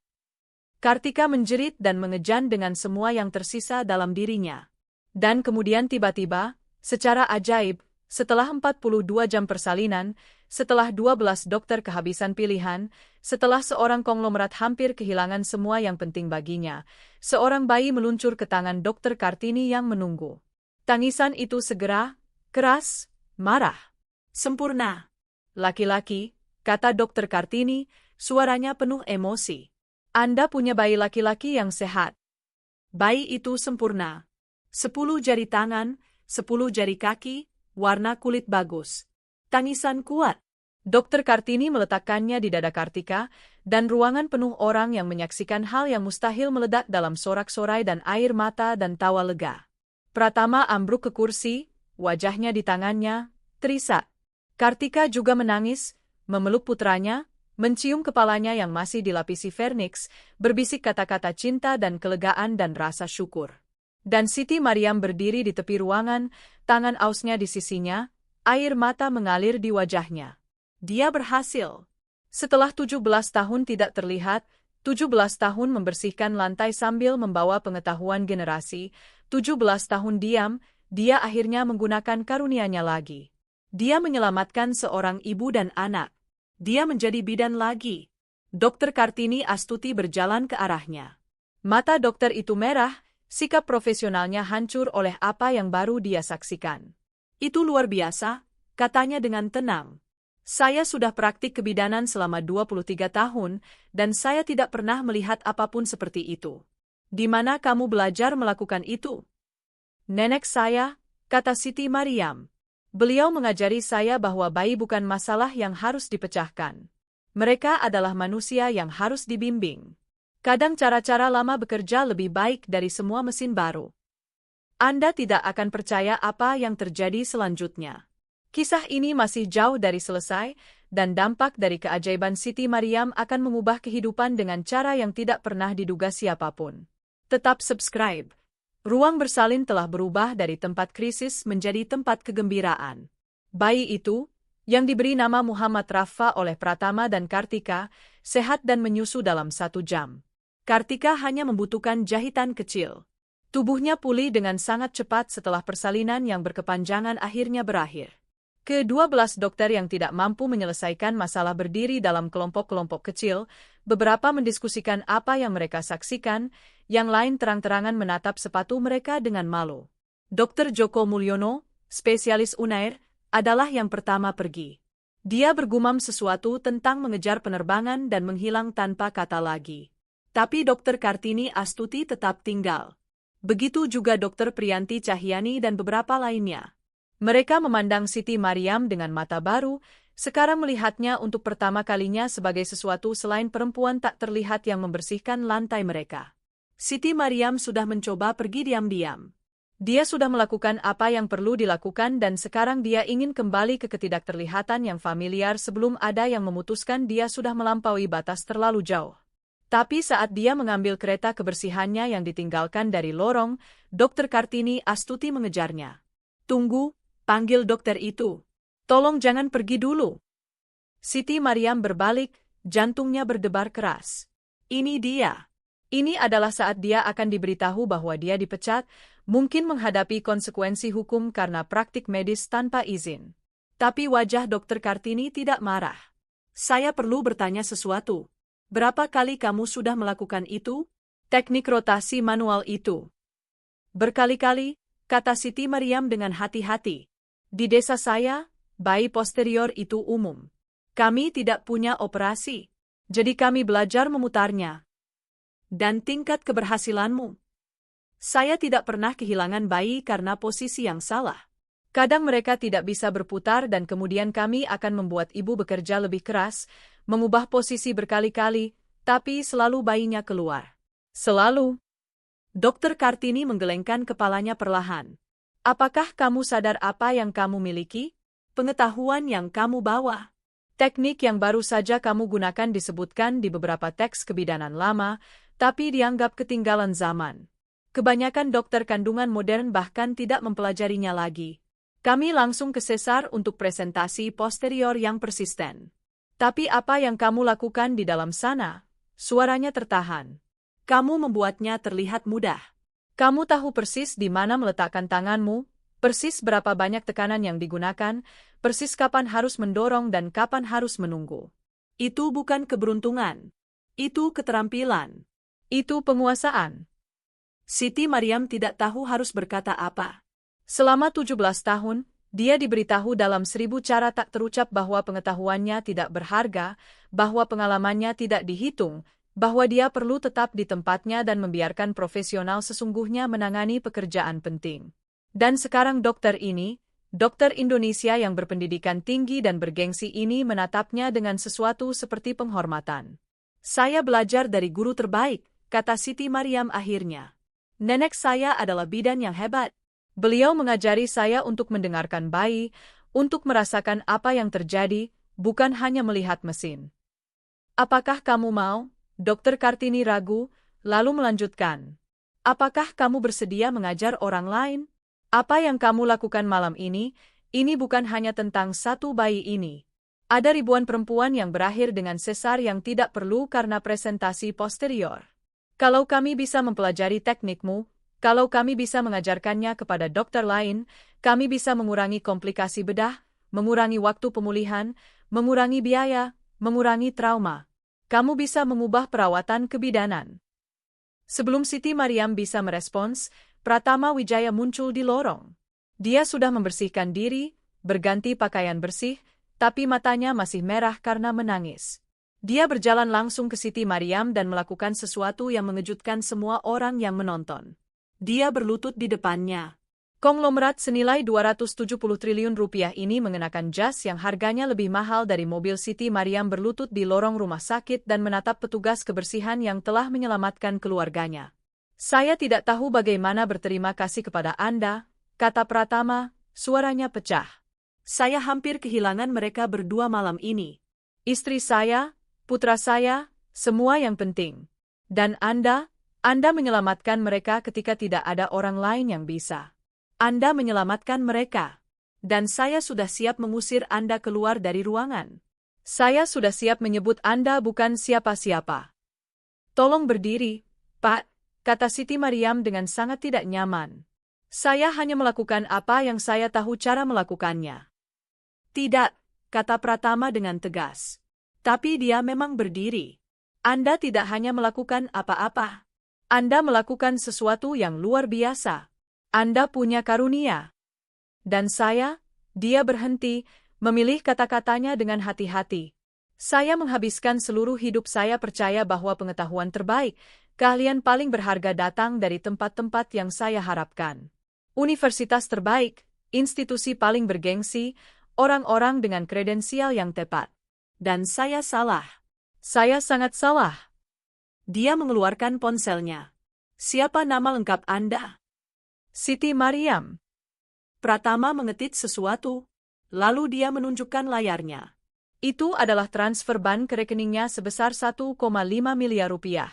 Kartika menjerit dan mengejan dengan semua yang tersisa dalam dirinya. Dan kemudian tiba-tiba, secara ajaib, setelah 42 jam persalinan, setelah 12 dokter kehabisan pilihan, setelah seorang konglomerat hampir kehilangan semua yang penting baginya, seorang bayi meluncur ke tangan Dr. Kartini yang menunggu. Tangisan itu segera, keras, marah. Sempurna. Laki-laki, kata Dr. Kartini, suaranya penuh emosi. Anda punya bayi laki-laki yang sehat. Bayi itu sempurna. 10 jari tangan, 10 jari kaki, warna kulit bagus. Tangisan kuat. Dr. Kartini meletakkannya di dada Kartika, dan ruangan penuh orang yang menyaksikan hal yang mustahil meledak dalam sorak-sorai dan air mata dan tawa lega. Pratama ambruk ke kursi, wajahnya di tangannya, terisak. Kartika juga menangis, memeluk putranya, mencium kepalanya yang masih dilapisi vernix, berbisik kata-kata cinta dan kelegaan dan rasa syukur. Dan Siti Mariam berdiri di tepi ruangan, tangan ausnya di sisinya, air mata mengalir di wajahnya. Dia berhasil. Setelah 17 tahun tidak terlihat, 17 tahun membersihkan lantai sambil membawa pengetahuan generasi, 17 tahun diam, dia akhirnya menggunakan karunia-Nya lagi. Dia menyelamatkan seorang ibu dan anak. Dia menjadi bidan lagi. Dr. Kartini Astuti berjalan ke arahnya. Mata dokter itu merah, sikap profesionalnya hancur oleh apa yang baru dia saksikan. Itu luar biasa, katanya dengan tenang. Saya sudah praktik kebidanan selama 23 tahun, dan saya tidak pernah melihat apapun seperti itu. Di mana kamu belajar melakukan itu? Nenek saya, kata Siti Mariam. Beliau mengajari saya bahwa bayi bukan masalah yang harus dipecahkan. Mereka adalah manusia yang harus dibimbing. Kadang cara-cara lama bekerja lebih baik dari semua mesin baru. Anda tidak akan percaya apa yang terjadi selanjutnya. Kisah ini masih jauh dari selesai, dan dampak dari keajaiban Siti Mariam akan mengubah kehidupan dengan cara yang tidak pernah diduga siapapun. Tetap subscribe. Ruang bersalin telah berubah dari tempat krisis menjadi tempat kegembiraan. Bayi itu, yang diberi nama Muhammad Rafa oleh Pratama dan Kartika, sehat dan menyusu dalam 1 jam. Kartika hanya membutuhkan jahitan kecil. Tubuhnya pulih dengan sangat cepat setelah persalinan yang berkepanjangan akhirnya berakhir. Ke-12 dokter yang tidak mampu menyelesaikan masalah berdiri dalam kelompok-kelompok kecil, beberapa mendiskusikan apa yang mereka saksikan, yang lain terang-terangan menatap sepatu mereka dengan malu. Dr. Joko Mulyono, spesialis Unair, adalah yang pertama pergi. Dia bergumam sesuatu tentang mengejar penerbangan dan menghilang tanpa kata lagi. Tapi Dr. Kartini Astuti tetap tinggal. Begitu juga Dr. Priyanti Cahyani dan beberapa lainnya. Mereka memandang Siti Mariam dengan mata baru, sekarang melihatnya untuk pertama kalinya sebagai sesuatu selain perempuan tak terlihat yang membersihkan lantai mereka. Siti Mariam sudah mencoba pergi diam-diam. Dia sudah melakukan apa yang perlu dilakukan dan sekarang dia ingin kembali ke ketidakterlihatan yang familiar sebelum ada yang memutuskan dia sudah melampaui batas terlalu jauh. Tapi saat dia mengambil kereta kebersihannya yang ditinggalkan dari lorong, Dr. Kartini Astuti mengejarnya. "Tunggu," panggil dokter itu. "Tolong jangan pergi dulu." Siti Mariam berbalik, jantungnya berdebar keras. Ini dia. Ini adalah saat dia akan diberitahu bahwa dia dipecat, mungkin menghadapi konsekuensi hukum karena praktik medis tanpa izin. Tapi wajah Dr. Kartini tidak marah. "Saya perlu bertanya sesuatu. Berapa kali kamu sudah melakukan itu? Teknik rotasi manual itu?" "Berkali-kali," kata Siti Mariam dengan hati-hati. "Di desa saya, bayi posterior itu umum. Kami tidak punya operasi. Jadi kami belajar memutarnya." "Dan tingkat keberhasilanmu?" "Saya tidak pernah kehilangan bayi karena posisi yang salah. Kadang mereka tidak bisa berputar dan kemudian kami akan membuat ibu bekerja lebih keras, mengubah posisi berkali-kali, tapi selalu bayinya keluar. Selalu." Dr. Kartini menggelengkan kepalanya perlahan. "Apakah kamu sadar apa yang kamu miliki? Pengetahuan yang kamu bawa. Teknik yang baru saja kamu gunakan disebutkan di beberapa teks kebidanan lama, tapi dianggap ketinggalan zaman. Kebanyakan dokter kandungan modern bahkan tidak mempelajarinya lagi. Kami langsung ke sesar untuk presentasi posterior yang persisten. Tapi apa yang kamu lakukan di dalam sana?" Suaranya tertahan. "Kamu membuatnya terlihat mudah. Kamu tahu persis di mana meletakkan tanganmu, persis berapa banyak tekanan yang digunakan, persis kapan harus mendorong dan kapan harus menunggu. Itu bukan keberuntungan. Itu keterampilan. Itu penguasaan." Siti Mariam tidak tahu harus berkata apa. Selama 17 tahun, dia diberitahu dalam 1000 cara tak terucap bahwa pengetahuannya tidak berharga, bahwa pengalamannya tidak dihitung, bahwa dia perlu tetap di tempatnya dan membiarkan profesional sesungguhnya menangani pekerjaan penting. Dan sekarang dokter ini, dokter Indonesia yang berpendidikan tinggi dan bergengsi ini menatapnya dengan sesuatu seperti penghormatan. "Saya belajar dari guru terbaik," kata Siti Mariam akhirnya. "Nenek saya adalah bidan yang hebat. Beliau mengajari saya untuk mendengarkan bayi, untuk merasakan apa yang terjadi, bukan hanya melihat mesin." "Apakah kamu mau?" Dr. Kartini ragu, lalu melanjutkan. "Apakah kamu bersedia mengajar orang lain? Apa yang kamu lakukan malam ini bukan hanya tentang satu bayi ini. Ada ribuan perempuan yang berakhir dengan sesar yang tidak perlu karena presentasi posterior. Kalau kami bisa mempelajari teknikmu, kalau kami bisa mengajarkannya kepada dokter lain, kami bisa mengurangi komplikasi bedah, mengurangi waktu pemulihan, mengurangi biaya, mengurangi trauma. Kamu bisa mengubah perawatan kebidanan." Sebelum Siti Mariam bisa merespons, Pratama Wijaya muncul di lorong. Dia sudah membersihkan diri, berganti pakaian bersih, tapi matanya masih merah karena menangis. Dia berjalan langsung ke Siti Maryam dan melakukan sesuatu yang mengejutkan semua orang yang menonton. Dia berlutut di depannya. Konglomerat senilai 270 triliun rupiah ini mengenakan jas yang harganya lebih mahal dari mobil Siti Maryam berlutut di lorong rumah sakit dan menatap petugas kebersihan yang telah menyelamatkan keluarganya. Saya tidak tahu bagaimana berterima kasih kepada Anda, kata Pratama, suaranya pecah. Saya hampir kehilangan mereka berdua malam ini. Istri saya, putra saya, semua yang penting. Dan Anda menyelamatkan mereka ketika tidak ada orang lain yang bisa. Anda menyelamatkan mereka. Dan saya sudah siap mengusir Anda keluar dari ruangan. Saya sudah siap menyebut Anda bukan siapa-siapa. Tolong berdiri, Pak, kata Siti Maryam dengan sangat tidak nyaman. Saya hanya melakukan apa yang saya tahu cara melakukannya. Tidak, kata Pratama dengan tegas. Tapi dia memang berdiri. Anda tidak hanya melakukan apa-apa. Anda melakukan sesuatu yang luar biasa. Anda punya karunia. Dan dia berhenti, memilih kata-katanya dengan hati-hati. Saya menghabiskan seluruh hidup saya percaya bahwa pengetahuan terbaik, keahlian paling berharga datang dari tempat-tempat yang saya harapkan. Universitas terbaik, institusi paling bergengsi, orang-orang dengan kredensial yang tepat. Dan saya salah. Saya sangat salah. Dia mengeluarkan ponselnya. Siapa nama lengkap Anda? Siti Maryam. Pratama mengetik sesuatu, lalu dia menunjukkan layarnya. Itu adalah transfer ban ke rekeningnya sebesar 1,5 miliar rupiah.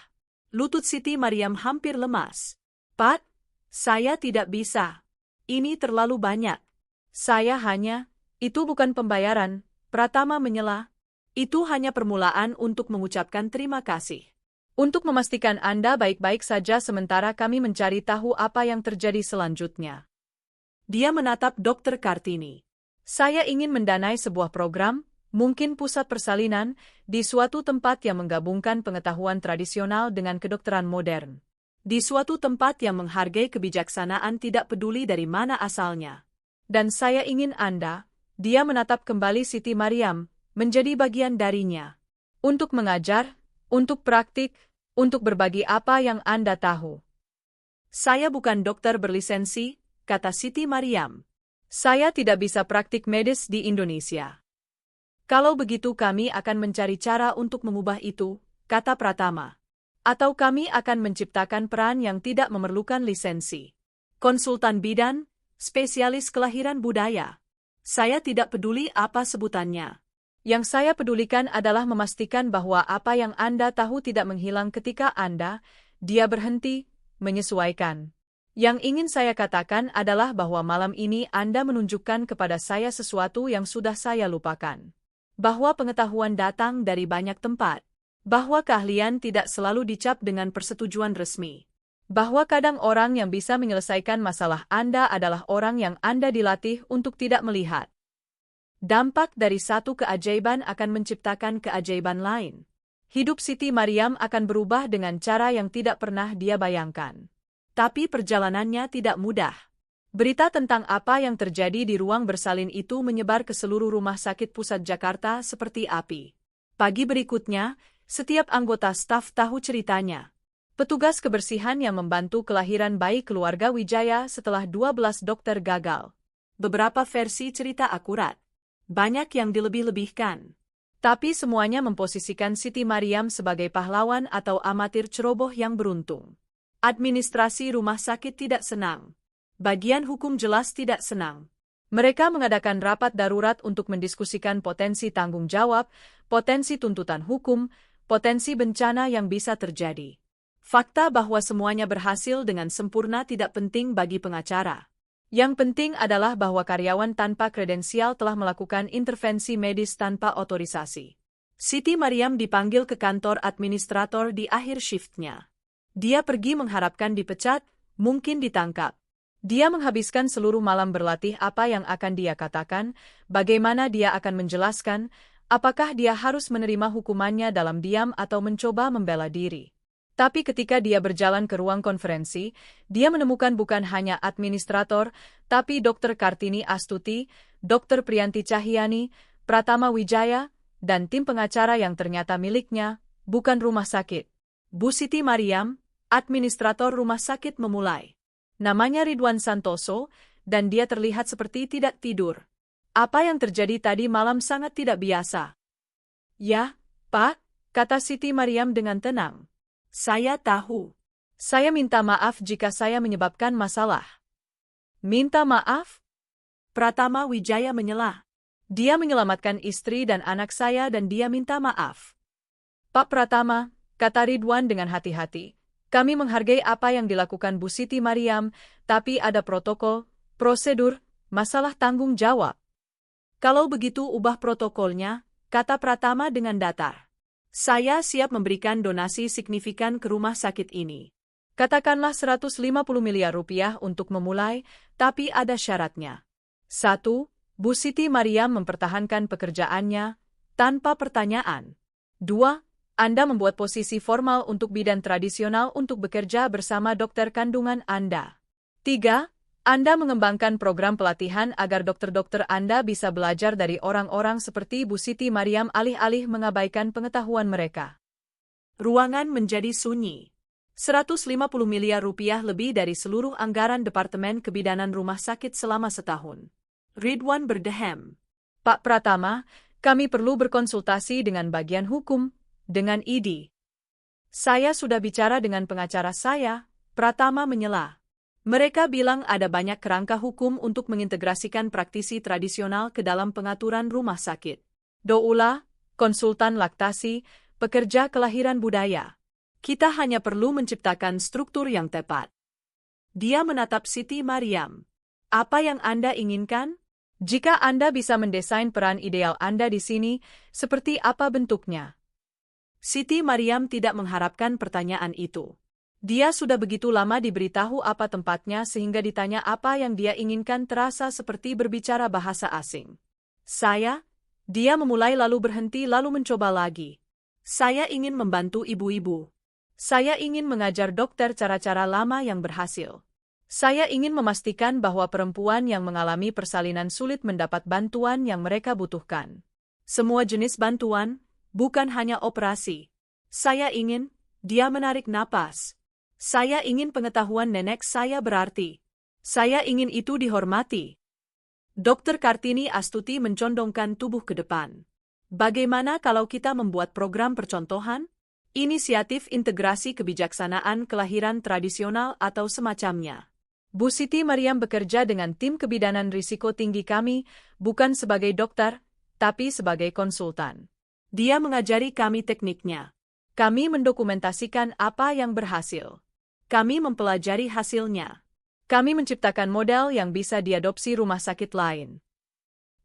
Lutut Siti Maryam hampir lemas. Pat, saya tidak bisa. Ini terlalu banyak. Itu bukan pembayaran, Pratama menyela. Itu hanya permulaan untuk mengucapkan terima kasih. Untuk memastikan Anda baik-baik saja sementara kami mencari tahu apa yang terjadi selanjutnya. Dia menatap Dr. Kartini. Saya ingin mendanai sebuah program, mungkin pusat persalinan, di suatu tempat yang menggabungkan pengetahuan tradisional dengan kedokteran modern. Di suatu tempat yang menghargai kebijaksanaan tidak peduli dari mana asalnya. Dan saya ingin Anda, dia menatap kembali Siti Maryam, menjadi bagian darinya. Untuk mengajar, untuk praktik, untuk berbagi apa yang Anda tahu. Saya bukan dokter berlisensi, kata Siti Maryam. Saya tidak bisa praktik medis di Indonesia. Kalau begitu kami akan mencari cara untuk mengubah itu, kata Pratama. Atau kami akan menciptakan peran yang tidak memerlukan lisensi. Konsultan bidan, spesialis kelahiran budaya. Saya tidak peduli apa sebutannya. Yang saya pedulikan adalah memastikan bahwa apa yang Anda tahu tidak menghilang ketika dia berhenti, menyesuaikan. Yang ingin saya katakan adalah bahwa malam ini Anda menunjukkan kepada saya sesuatu yang sudah saya lupakan. Bahwa pengetahuan datang dari banyak tempat. Bahwa keahlian tidak selalu dicap dengan persetujuan resmi. Bahwa kadang orang yang bisa menyelesaikan masalah Anda adalah orang yang Anda dilatih untuk tidak melihat. Dampak dari satu keajaiban akan menciptakan keajaiban lain. Hidup Siti Maryam akan berubah dengan cara yang tidak pernah dia bayangkan. Tapi perjalanannya tidak mudah. Berita tentang apa yang terjadi di ruang bersalin itu menyebar ke seluruh rumah sakit pusat Jakarta seperti api. Pagi berikutnya, setiap anggota staf tahu ceritanya. Petugas kebersihan yang membantu kelahiran bayi keluarga Wijaya setelah 12 dokter gagal. Beberapa versi cerita akurat. Banyak yang dilebih-lebihkan. Tapi semuanya memposisikan Siti Maryam sebagai pahlawan atau amatir ceroboh yang beruntung. Administrasi rumah sakit tidak senang. Bagian hukum jelas tidak senang. Mereka mengadakan rapat darurat untuk mendiskusikan potensi tanggung jawab, potensi tuntutan hukum, potensi bencana yang bisa terjadi. Fakta bahwa semuanya berhasil dengan sempurna tidak penting bagi pengacara. Yang penting adalah bahwa karyawan tanpa kredensial telah melakukan intervensi medis tanpa otorisasi. Siti Maryam dipanggil ke kantor administrator di akhir shiftnya. Dia pergi mengharapkan dipecat, mungkin ditangkap. Dia menghabiskan seluruh malam berlatih apa yang akan dia katakan, bagaimana dia akan menjelaskan, apakah dia harus menerima hukumannya dalam diam atau mencoba membela diri. Tapi ketika dia berjalan ke ruang konferensi, dia menemukan bukan hanya administrator, tapi Dr. Kartini Astuti, Dr. Priyanti Cahyani, Pratama Wijaya, dan tim pengacara yang ternyata miliknya, bukan rumah sakit. Bu Siti Mariam, administrator rumah sakit memulai. Namanya Ridwan Santoso, dan dia terlihat seperti tidak tidur. Apa yang terjadi tadi malam sangat tidak biasa. Ya, Pak, kata Siti Mariam dengan tenang. Saya tahu. Saya minta maaf jika saya menyebabkan masalah. Minta maaf? Pratama Wijaya menyela. Dia menyelamatkan istri dan anak saya dan dia minta maaf. Pak Pratama, kata Ridwan dengan hati-hati, kami menghargai apa yang dilakukan Bu Siti Mariam, tapi ada protokol, prosedur, masalah tanggung jawab. Kalau begitu ubah protokolnya, kata Pratama dengan datar. Saya siap memberikan donasi signifikan ke rumah sakit ini. Katakanlah 150 miliar rupiah untuk memulai, tapi ada syaratnya. 1. Bu Siti Mariam mempertahankan pekerjaannya, tanpa pertanyaan. 2. Anda membuat posisi formal untuk bidan tradisional untuk bekerja bersama dokter kandungan Anda. 3. Anda mengembangkan program pelatihan agar dokter-dokter Anda bisa belajar dari orang-orang seperti Bu Siti Mariam alih-alih mengabaikan pengetahuan mereka. Ruangan menjadi sunyi. 150 miliar rupiah lebih dari seluruh anggaran Departemen Kebidanan Rumah Sakit selama setahun. Ridwan berdehem. Pak Pratama, kami perlu berkonsultasi dengan bagian hukum, dengan ID. Saya sudah bicara dengan pengacara saya, Pratama menyela. Mereka bilang ada banyak kerangka hukum untuk mengintegrasikan praktisi tradisional ke dalam pengaturan rumah sakit. Doula, konsultan laktasi, pekerja kelahiran budaya. Kita hanya perlu menciptakan struktur yang tepat. Dia menatap Siti Mariam. Apa yang Anda inginkan? Jika Anda bisa mendesain peran ideal Anda di sini, seperti apa bentuknya? Siti Mariam tidak mengharapkan pertanyaan itu. Dia sudah begitu lama diberitahu apa tempatnya sehingga ditanya apa yang dia inginkan terasa seperti berbicara bahasa asing. Dia memulai lalu berhenti lalu mencoba lagi. Saya ingin membantu ibu-ibu. Saya ingin mengajar dokter cara-cara lama yang berhasil. Saya ingin memastikan bahwa perempuan yang mengalami persalinan sulit mendapat bantuan yang mereka butuhkan. Semua jenis bantuan, bukan hanya operasi. Saya ingin, dia menarik napas. Saya ingin pengetahuan nenek saya berarti. Saya ingin itu dihormati. Dr. Kartini Astuti mencondongkan tubuh ke depan. Bagaimana kalau kita membuat program percontohan? Inisiatif integrasi kebijaksanaan kelahiran tradisional atau semacamnya. Bu Siti Mariam bekerja dengan tim kebidanan risiko tinggi kami, bukan sebagai dokter, tapi sebagai konsultan. Dia mengajari kami tekniknya. Kami mendokumentasikan apa yang berhasil. Kami mempelajari hasilnya. Kami menciptakan model yang bisa diadopsi rumah sakit lain.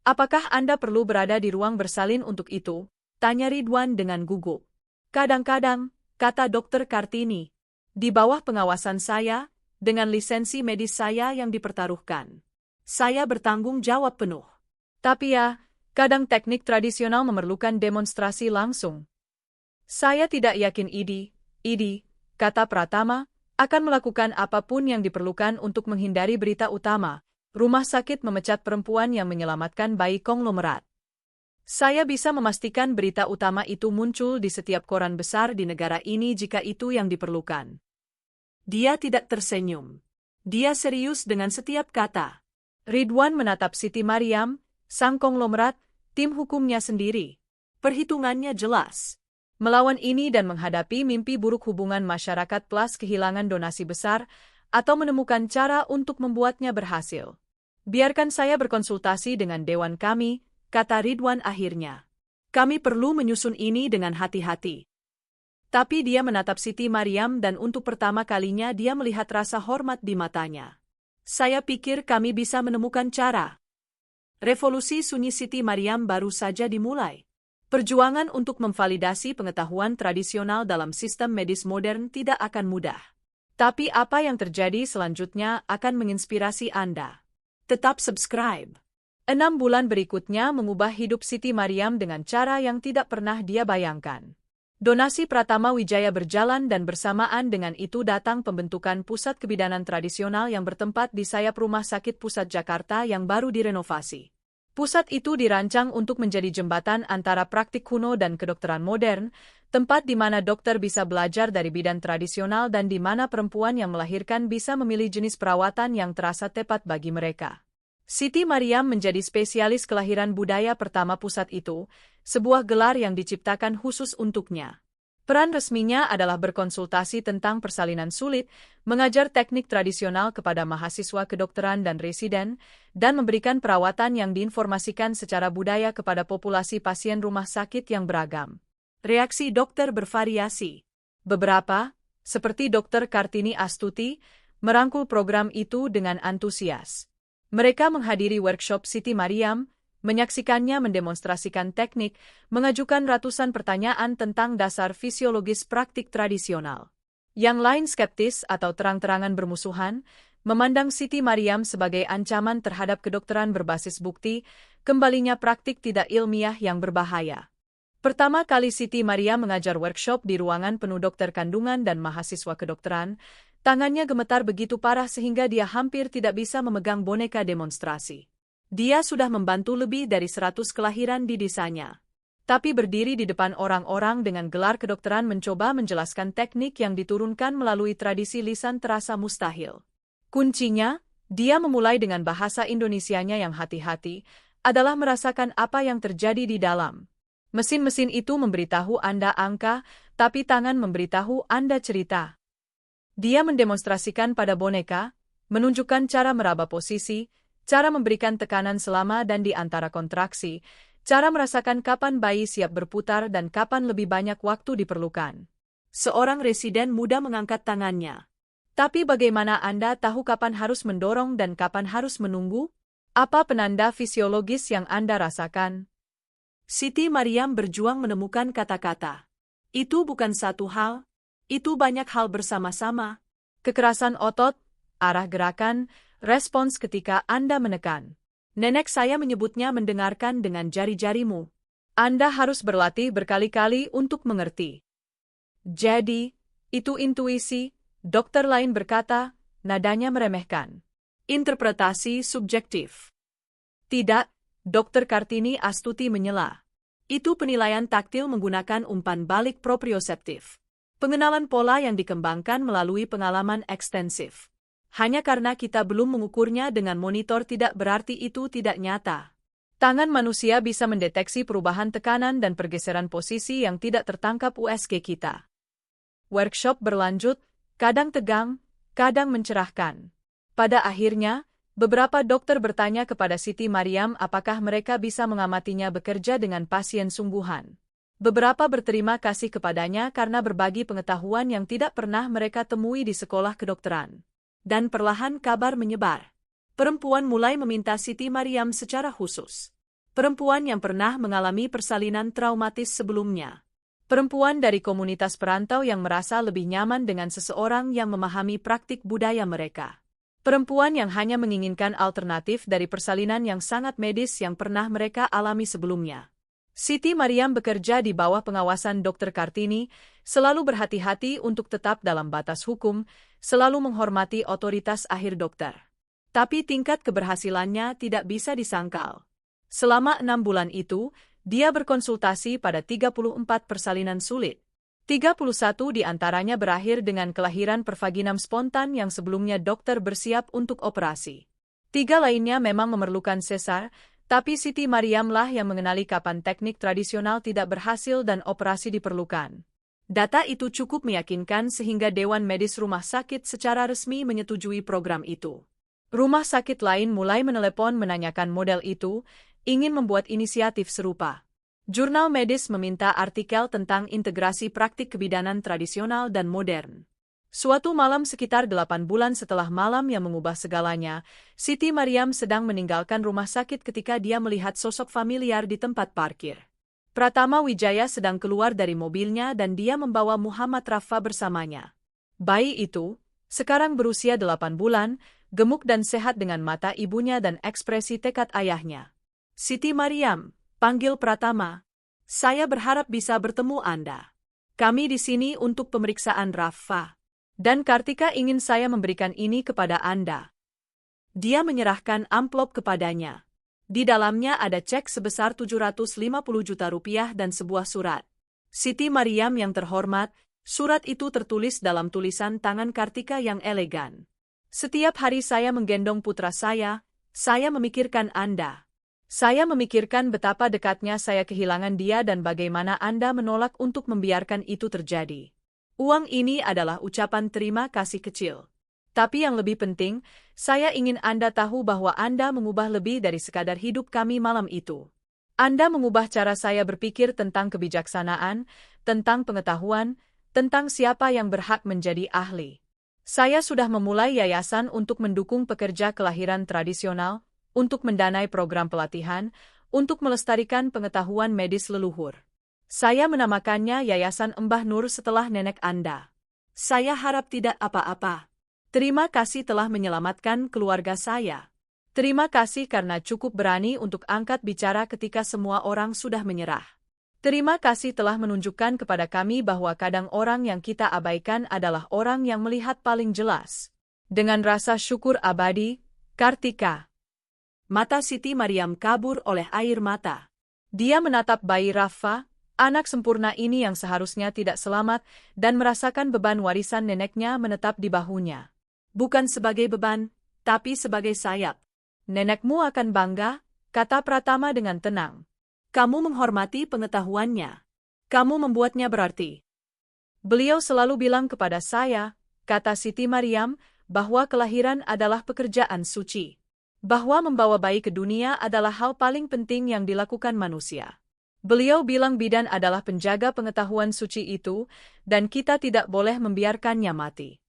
Apakah Anda perlu berada di ruang bersalin untuk itu? Tanya Ridwan dengan gugup. Kadang-kadang, kata Dr. Kartini, di bawah pengawasan saya, dengan lisensi medis saya yang dipertaruhkan. Saya bertanggung jawab penuh. Tapi ya, kadang teknik tradisional memerlukan demonstrasi langsung. Saya tidak yakin ID, kata Pratama, akan melakukan apapun yang diperlukan untuk menghindari berita utama, rumah sakit memecat perempuan yang menyelamatkan bayi konglomerat. Saya bisa memastikan berita utama itu muncul di setiap koran besar di negara ini jika itu yang diperlukan. Dia tidak tersenyum. Dia serius dengan setiap kata. Ridwan menatap Siti Mariam, sang konglomerat, tim hukumnya sendiri. Perhitungannya jelas. Melawan ini dan menghadapi mimpi buruk hubungan masyarakat plus kehilangan donasi besar, atau menemukan cara untuk membuatnya berhasil. Biarkan saya berkonsultasi dengan dewan kami, kata Ridwan akhirnya. Kami perlu menyusun ini dengan hati-hati. Tapi dia menatap Siti Mariam dan untuk pertama kalinya dia melihat rasa hormat di matanya. Saya pikir kami bisa menemukan cara. Revolusi sunyi Siti Mariam baru saja dimulai. Perjuangan untuk memvalidasi pengetahuan tradisional dalam sistem medis modern tidak akan mudah. Tapi apa yang terjadi selanjutnya akan menginspirasi Anda. Tetap subscribe. 6 bulan berikutnya mengubah hidup Siti Mariam dengan cara yang tidak pernah dia bayangkan. Donasi Pratama Wijaya berjalan dan bersamaan dengan itu datang pembentukan Pusat Kebidanan Tradisional yang bertempat di sayap Rumah Sakit Pusat Jakarta yang baru direnovasi. Pusat itu dirancang untuk menjadi jembatan antara praktik kuno dan kedokteran modern, tempat di mana dokter bisa belajar dari bidan tradisional dan di mana perempuan yang melahirkan bisa memilih jenis perawatan yang terasa tepat bagi mereka. Siti Mariam menjadi spesialis kelahiran budaya pertama pusat itu, sebuah gelar yang diciptakan khusus untuknya. Peran resminya adalah berkonsultasi tentang persalinan sulit, mengajar teknik tradisional kepada mahasiswa kedokteran dan residen, dan memberikan perawatan yang diinformasikan secara budaya kepada populasi pasien rumah sakit yang beragam. Reaksi dokter bervariasi. Beberapa, seperti Dr. Kartini Astuti, merangkul program itu dengan antusias. Mereka menghadiri workshop Siti Mariam, menyaksikannya mendemonstrasikan teknik, mengajukan ratusan pertanyaan tentang dasar fisiologis praktik tradisional. Yang lain skeptis atau terang-terangan bermusuhan, memandang Siti Mariam sebagai ancaman terhadap kedokteran berbasis bukti, kembalinya praktik tidak ilmiah yang berbahaya. Pertama kali Siti Mariam mengajar workshop di ruangan penuh dokter kandungan dan mahasiswa kedokteran, tangannya gemetar begitu parah sehingga dia hampir tidak bisa memegang boneka demonstrasi. Dia sudah membantu lebih dari 100 kelahiran di desanya. Tapi berdiri di depan orang-orang dengan gelar kedokteran mencoba menjelaskan teknik yang diturunkan melalui tradisi lisan terasa mustahil. Kuncinya, dia memulai dengan bahasa Indonesianya yang hati-hati, adalah merasakan apa yang terjadi di dalam. Mesin-mesin itu memberitahu Anda angka, tapi tangan memberitahu Anda cerita. Dia mendemonstrasikan pada boneka, menunjukkan cara meraba posisi, cara memberikan tekanan selama dan di antara kontraksi, cara merasakan kapan bayi siap berputar dan kapan lebih banyak waktu diperlukan. Seorang residen muda mengangkat tangannya. Tapi bagaimana Anda tahu kapan harus mendorong dan kapan harus menunggu? Apa penanda fisiologis yang Anda rasakan? Siti Mariam berjuang menemukan kata-kata. Itu bukan satu hal, itu banyak hal bersama-sama. Kekerasan otot, arah gerakan, respons ketika Anda menekan. Nenek saya menyebutnya mendengarkan dengan jari-jarimu. Anda harus berlatih berkali-kali untuk mengerti. Jadi, itu intuisi, dokter lain berkata, nadanya meremehkan. Interpretasi subjektif. Tidak, Dr. Kartini Astuti menyela. Itu penilaian taktil menggunakan umpan balik proprioseptif. Pengenalan pola yang dikembangkan melalui pengalaman ekstensif. Hanya karena kita belum mengukurnya dengan monitor tidak berarti itu tidak nyata. Tangan manusia bisa mendeteksi perubahan tekanan dan pergeseran posisi yang tidak tertangkap USG kita. Workshop berlanjut, kadang tegang, kadang mencerahkan. Pada akhirnya, beberapa dokter bertanya kepada Siti Mariam apakah mereka bisa mengamatinya bekerja dengan pasien sungguhan. Beberapa berterima kasih kepadanya karena berbagi pengetahuan yang tidak pernah mereka temui di sekolah kedokteran. Dan perlahan kabar menyebar. Perempuan mulai meminta Siti Mariam secara khusus. Perempuan yang pernah mengalami persalinan traumatis sebelumnya. Perempuan dari komunitas perantau yang merasa lebih nyaman dengan seseorang yang memahami praktik budaya mereka. Perempuan yang hanya menginginkan alternatif dari persalinan yang sangat medis yang pernah mereka alami sebelumnya. Siti Mariam bekerja di bawah pengawasan Dr. Kartini, selalu berhati-hati untuk tetap dalam batas hukum, selalu menghormati otoritas akhir dokter. Tapi tingkat keberhasilannya tidak bisa disangkal. Selama 6 bulan itu, dia berkonsultasi pada 34 persalinan sulit. 31 di antaranya berakhir dengan kelahiran pervaginam spontan yang sebelumnya dokter bersiap untuk operasi. 3 lainnya memang memerlukan sesar, tapi Siti Mariamlah yang mengenali kapan teknik tradisional tidak berhasil dan operasi diperlukan. Data itu cukup meyakinkan sehingga Dewan Medis Rumah Sakit secara resmi menyetujui program itu. Rumah sakit lain mulai menelepon menanyakan model itu, ingin membuat inisiatif serupa. Jurnal medis meminta artikel tentang integrasi praktik kebidanan tradisional dan modern. Suatu malam sekitar 8 bulan setelah malam yang mengubah segalanya, Siti Mariam sedang meninggalkan rumah sakit ketika dia melihat sosok familiar di tempat parkir. Pratama Wijaya sedang keluar dari mobilnya dan dia membawa Muhammad Rafa bersamanya. Bayi itu, sekarang berusia 8 bulan, gemuk dan sehat dengan mata ibunya dan ekspresi tekad ayahnya. Siti Mariam, panggil Pratama. Saya berharap bisa bertemu Anda. Kami di sini untuk pemeriksaan Rafa. Dan Kartika ingin saya memberikan ini kepada Anda. Dia menyerahkan amplop kepadanya. Di dalamnya ada cek sebesar 750 juta rupiah dan sebuah surat. Siti Mariam yang terhormat, surat itu tertulis dalam tulisan tangan Kartika yang elegan. Setiap hari saya menggendong putra saya memikirkan Anda. Saya memikirkan betapa dekatnya saya kehilangan dia dan bagaimana Anda menolak untuk membiarkan itu terjadi. Uang ini adalah ucapan terima kasih kecil. Tapi yang lebih penting, saya ingin Anda tahu bahwa Anda mengubah lebih dari sekadar hidup kami malam itu. Anda mengubah cara saya berpikir tentang kebijaksanaan, tentang pengetahuan, tentang siapa yang berhak menjadi ahli. Saya sudah memulai yayasan untuk mendukung pekerja kelahiran tradisional, untuk mendanai program pelatihan, untuk melestarikan pengetahuan medis leluhur. Saya menamakannya Yayasan Mbah Nur setelah nenek Anda. Saya harap tidak apa-apa. Terima kasih telah menyelamatkan keluarga saya. Terima kasih karena cukup berani untuk angkat bicara ketika semua orang sudah menyerah. Terima kasih telah menunjukkan kepada kami bahwa kadang orang yang kita abaikan adalah orang yang melihat paling jelas. Dengan rasa syukur abadi, Kartika. Mata Siti Mariam kabur oleh air mata. Dia menatap bayi Rafa, anak sempurna ini yang seharusnya tidak selamat, dan merasakan beban warisan neneknya menetap di bahunya. Bukan sebagai beban, tapi sebagai sayap. Nenekmu akan bangga, kata Pratama dengan tenang. Kamu menghormati pengetahuannya. Kamu membuatnya berarti. Beliau selalu bilang kepada saya, kata Siti Mariam, bahwa kelahiran adalah pekerjaan suci. Bahwa membawa bayi ke dunia adalah hal paling penting yang dilakukan manusia. Beliau bilang bidan adalah penjaga pengetahuan suci itu, dan kita tidak boleh membiarkannya mati.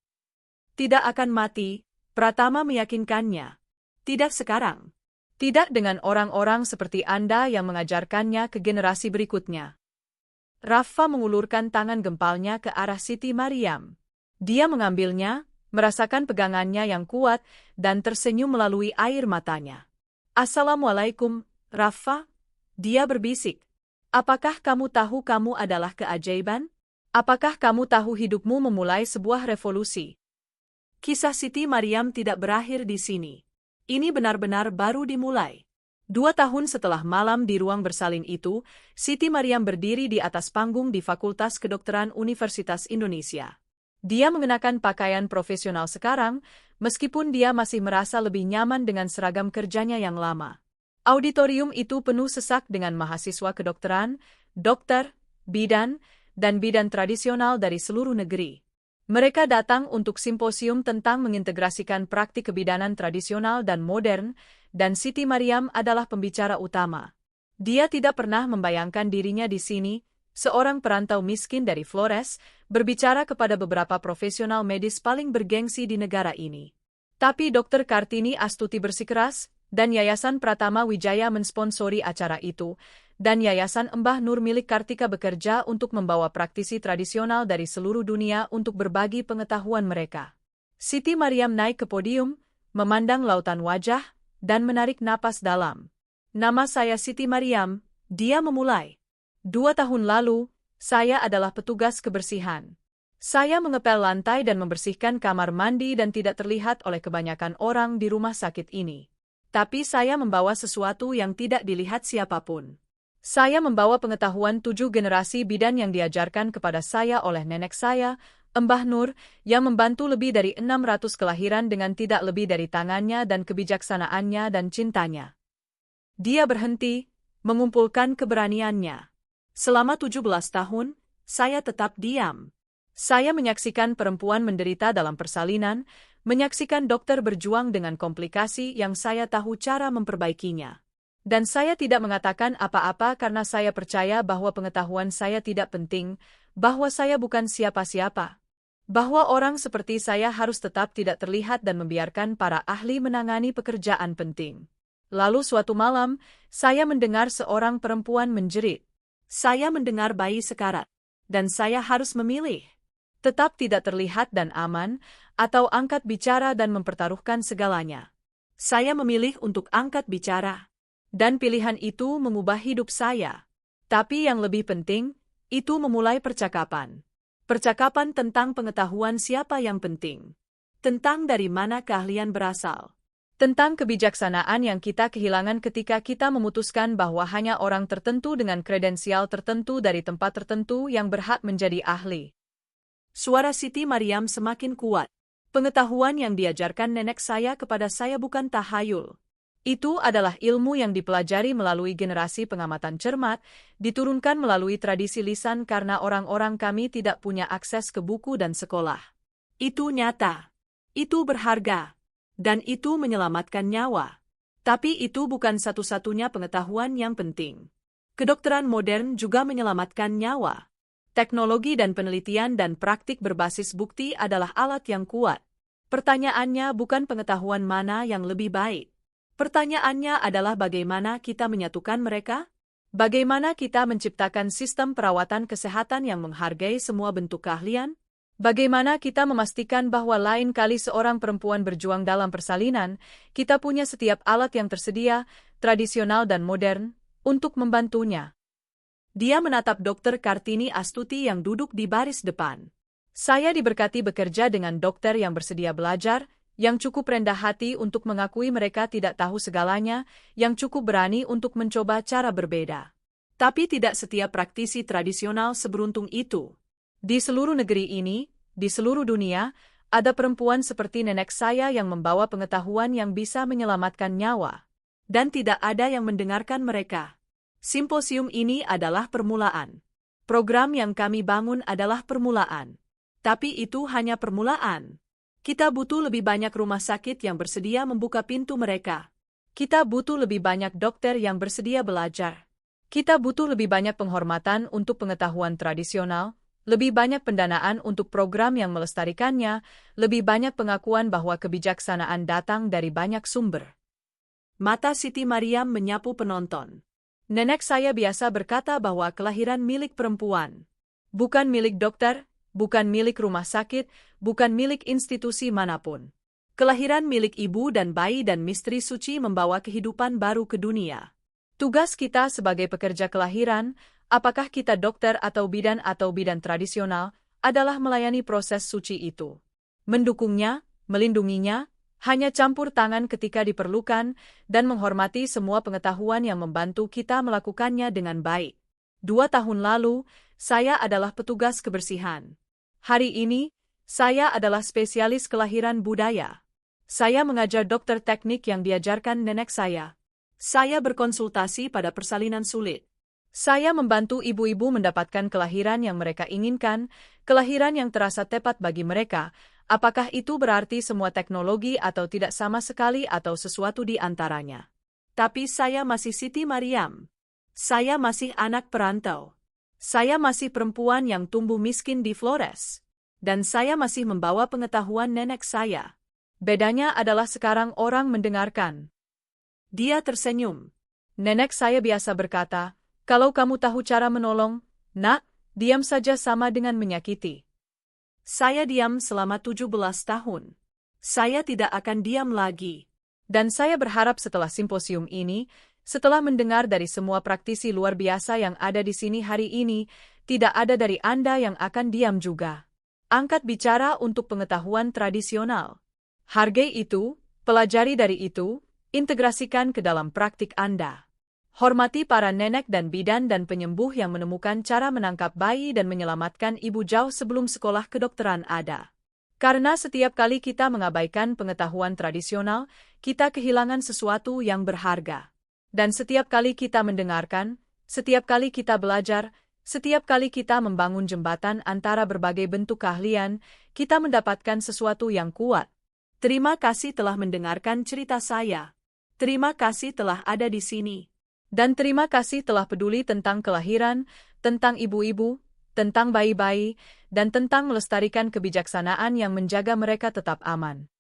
Tidak akan mati, Pratama meyakinkannya. Tidak sekarang. Tidak dengan orang-orang seperti Anda yang mengajarkannya ke generasi berikutnya. Rafa mengulurkan tangan gempalnya ke arah Siti Mariam. Dia mengambilnya, merasakan pegangannya yang kuat, dan tersenyum melalui air matanya. Assalamualaikum, Rafa. Dia berbisik. Apakah kamu tahu kamu adalah keajaiban? Apakah kamu tahu hidupmu memulai sebuah revolusi? Kisah Siti Mariam tidak berakhir di sini. Ini benar-benar baru dimulai. 2 tahun setelah malam di ruang bersalin itu, Siti Mariam berdiri di atas panggung di Fakultas Kedokteran Universitas Indonesia. Dia mengenakan pakaian profesional sekarang, meskipun dia masih merasa lebih nyaman dengan seragam kerjanya yang lama. Auditorium itu penuh sesak dengan mahasiswa kedokteran, dokter, bidan, dan bidan tradisional dari seluruh negeri. Mereka datang untuk simposium tentang mengintegrasikan praktik kebidanan tradisional dan modern, dan Siti Mariam adalah pembicara utama. Dia tidak pernah membayangkan dirinya di sini, seorang perantau miskin dari Flores, berbicara kepada beberapa profesional medis paling bergengsi di negara ini. Tapi Dr. Kartini Astuti bersikeras, dan Yayasan Pratama Wijaya mensponsori acara itu, dan Yayasan Mbah Nur milik Kartika bekerja untuk membawa praktisi tradisional dari seluruh dunia untuk berbagi pengetahuan mereka. Siti Mariam naik ke podium, memandang lautan wajah, dan menarik napas dalam. Nama saya Siti Mariam, dia memulai. 2 tahun lalu, saya adalah petugas kebersihan. Saya mengepel lantai dan membersihkan kamar mandi dan tidak terlihat oleh kebanyakan orang di rumah sakit ini. Tapi saya membawa sesuatu yang tidak dilihat siapapun. Saya membawa pengetahuan 7 generasi bidan yang diajarkan kepada saya oleh nenek saya, Mbah Nur, yang membantu lebih dari 600 kelahiran dengan tidak lebih dari tangannya dan kebijaksanaannya dan cintanya. Dia berhenti, mengumpulkan keberaniannya. Selama 17 tahun, saya tetap diam. Saya menyaksikan perempuan menderita dalam persalinan, menyaksikan dokter berjuang dengan komplikasi yang saya tahu cara memperbaikinya. Dan saya tidak mengatakan apa-apa karena saya percaya bahwa pengetahuan saya tidak penting, bahwa saya bukan siapa-siapa. Bahwa orang seperti saya harus tetap tidak terlihat dan membiarkan para ahli menangani pekerjaan penting. Lalu suatu malam, saya mendengar seorang perempuan menjerit. Saya mendengar bayi sekarat. Dan saya harus memilih. Tetap tidak terlihat dan aman, atau angkat bicara dan mempertaruhkan segalanya. Saya memilih untuk angkat bicara. Dan pilihan itu mengubah hidup saya. Tapi yang lebih penting, Itu memulai percakapan. Percakapan tentang pengetahuan siapa yang penting. Tentang dari mana keahlian berasal. Tentang kebijaksanaan yang kita kehilangan ketika kita memutuskan bahwa hanya orang tertentu dengan kredensial tertentu dari tempat tertentu yang berhak menjadi ahli. Suara Siti Maryam semakin kuat. Pengetahuan yang diajarkan nenek saya kepada saya bukan tahayul. Itu adalah ilmu yang dipelajari melalui generasi pengamatan cermat, diturunkan melalui tradisi lisan karena orang-orang kami tidak punya akses ke buku dan sekolah. Itu nyata. Itu berharga. Dan itu menyelamatkan nyawa. Tapi itu bukan satu-satunya pengetahuan yang penting. Kedokteran modern juga menyelamatkan nyawa. Teknologi dan penelitian dan praktik berbasis bukti adalah alat yang kuat. Pertanyaannya bukan pengetahuan mana yang lebih baik. Pertanyaannya adalah bagaimana kita menyatukan mereka? Bagaimana kita menciptakan sistem perawatan kesehatan yang menghargai semua bentuk keahlian? Bagaimana kita memastikan bahwa lain kali seorang perempuan berjuang dalam persalinan, kita punya setiap alat yang tersedia, tradisional dan modern, untuk membantunya? Dia menatap Dr. Kartini Astuti yang duduk di baris depan. Saya diberkati bekerja dengan dokter yang bersedia belajar, yang cukup rendah hati untuk mengakui mereka tidak tahu segalanya, yang cukup berani untuk mencoba cara berbeda. Tapi tidak setiap praktisi tradisional seberuntung itu. Di seluruh negeri ini, di seluruh dunia, ada perempuan seperti nenek saya yang membawa pengetahuan yang bisa menyelamatkan nyawa. Dan tidak ada yang mendengarkan mereka. Simposium ini adalah permulaan. Program yang kami bangun adalah permulaan. Tapi itu hanya permulaan. Kita butuh lebih banyak rumah sakit yang bersedia membuka pintu mereka. Kita butuh lebih banyak dokter yang bersedia belajar. Kita butuh lebih banyak penghormatan untuk pengetahuan tradisional, lebih banyak pendanaan untuk program yang melestarikannya, lebih banyak pengakuan bahwa kebijaksanaan datang dari banyak sumber. Mata Siti Maryam menyapu penonton. Nenek saya biasa berkata bahwa kelahiran milik perempuan. Bukan milik dokter, bukan milik rumah sakit, bukan milik institusi manapun. Kelahiran milik ibu dan bayi dan misteri suci membawa kehidupan baru ke dunia. Tugas kita sebagai pekerja kelahiran, apakah kita dokter atau bidan tradisional, adalah melayani proses suci itu. Mendukungnya, melindunginya, hanya campur tangan ketika diperlukan, dan menghormati semua pengetahuan yang membantu kita melakukannya dengan baik. 2 tahun lalu, saya adalah petugas kebersihan. Hari ini, saya adalah spesialis kelahiran budaya. Saya mengajar dokter teknik yang diajarkan nenek saya. Saya berkonsultasi pada persalinan sulit. Saya membantu ibu-ibu mendapatkan kelahiran yang mereka inginkan, kelahiran yang terasa tepat bagi mereka. Apakah itu berarti semua teknologi atau tidak sama sekali atau sesuatu di antaranya? Tapi saya masih Siti Maryam. Saya masih anak perantau. Saya masih perempuan yang tumbuh miskin di Flores. Dan saya masih membawa pengetahuan nenek saya. Bedanya adalah sekarang orang mendengarkan. Dia tersenyum. Nenek saya biasa berkata, kalau kamu tahu cara menolong, nak, diam saja sama dengan menyakiti. Saya diam selama 17 tahun. Saya tidak akan diam lagi. Dan saya berharap setelah simposium ini, setelah mendengar dari semua praktisi luar biasa yang ada di sini hari ini, tidak ada dari Anda yang akan diam juga. Angkat bicara untuk pengetahuan tradisional. Hargai itu, pelajari dari itu, integrasikan ke dalam praktik Anda. Hormati para nenek dan bidan dan penyembuh yang menemukan cara menangkap bayi dan menyelamatkan ibu jauh sebelum sekolah kedokteran ada. Karena setiap kali kita mengabaikan pengetahuan tradisional, kita kehilangan sesuatu yang berharga. Dan setiap kali kita mendengarkan, setiap kali kita belajar, setiap kali kita membangun jembatan antara berbagai bentuk keahlian, kita mendapatkan sesuatu yang kuat. Terima kasih telah mendengarkan cerita saya. Terima kasih telah ada di sini. Dan terima kasih telah peduli tentang kelahiran, tentang ibu-ibu, tentang bayi-bayi, dan tentang melestarikan kebijaksanaan yang menjaga mereka tetap aman.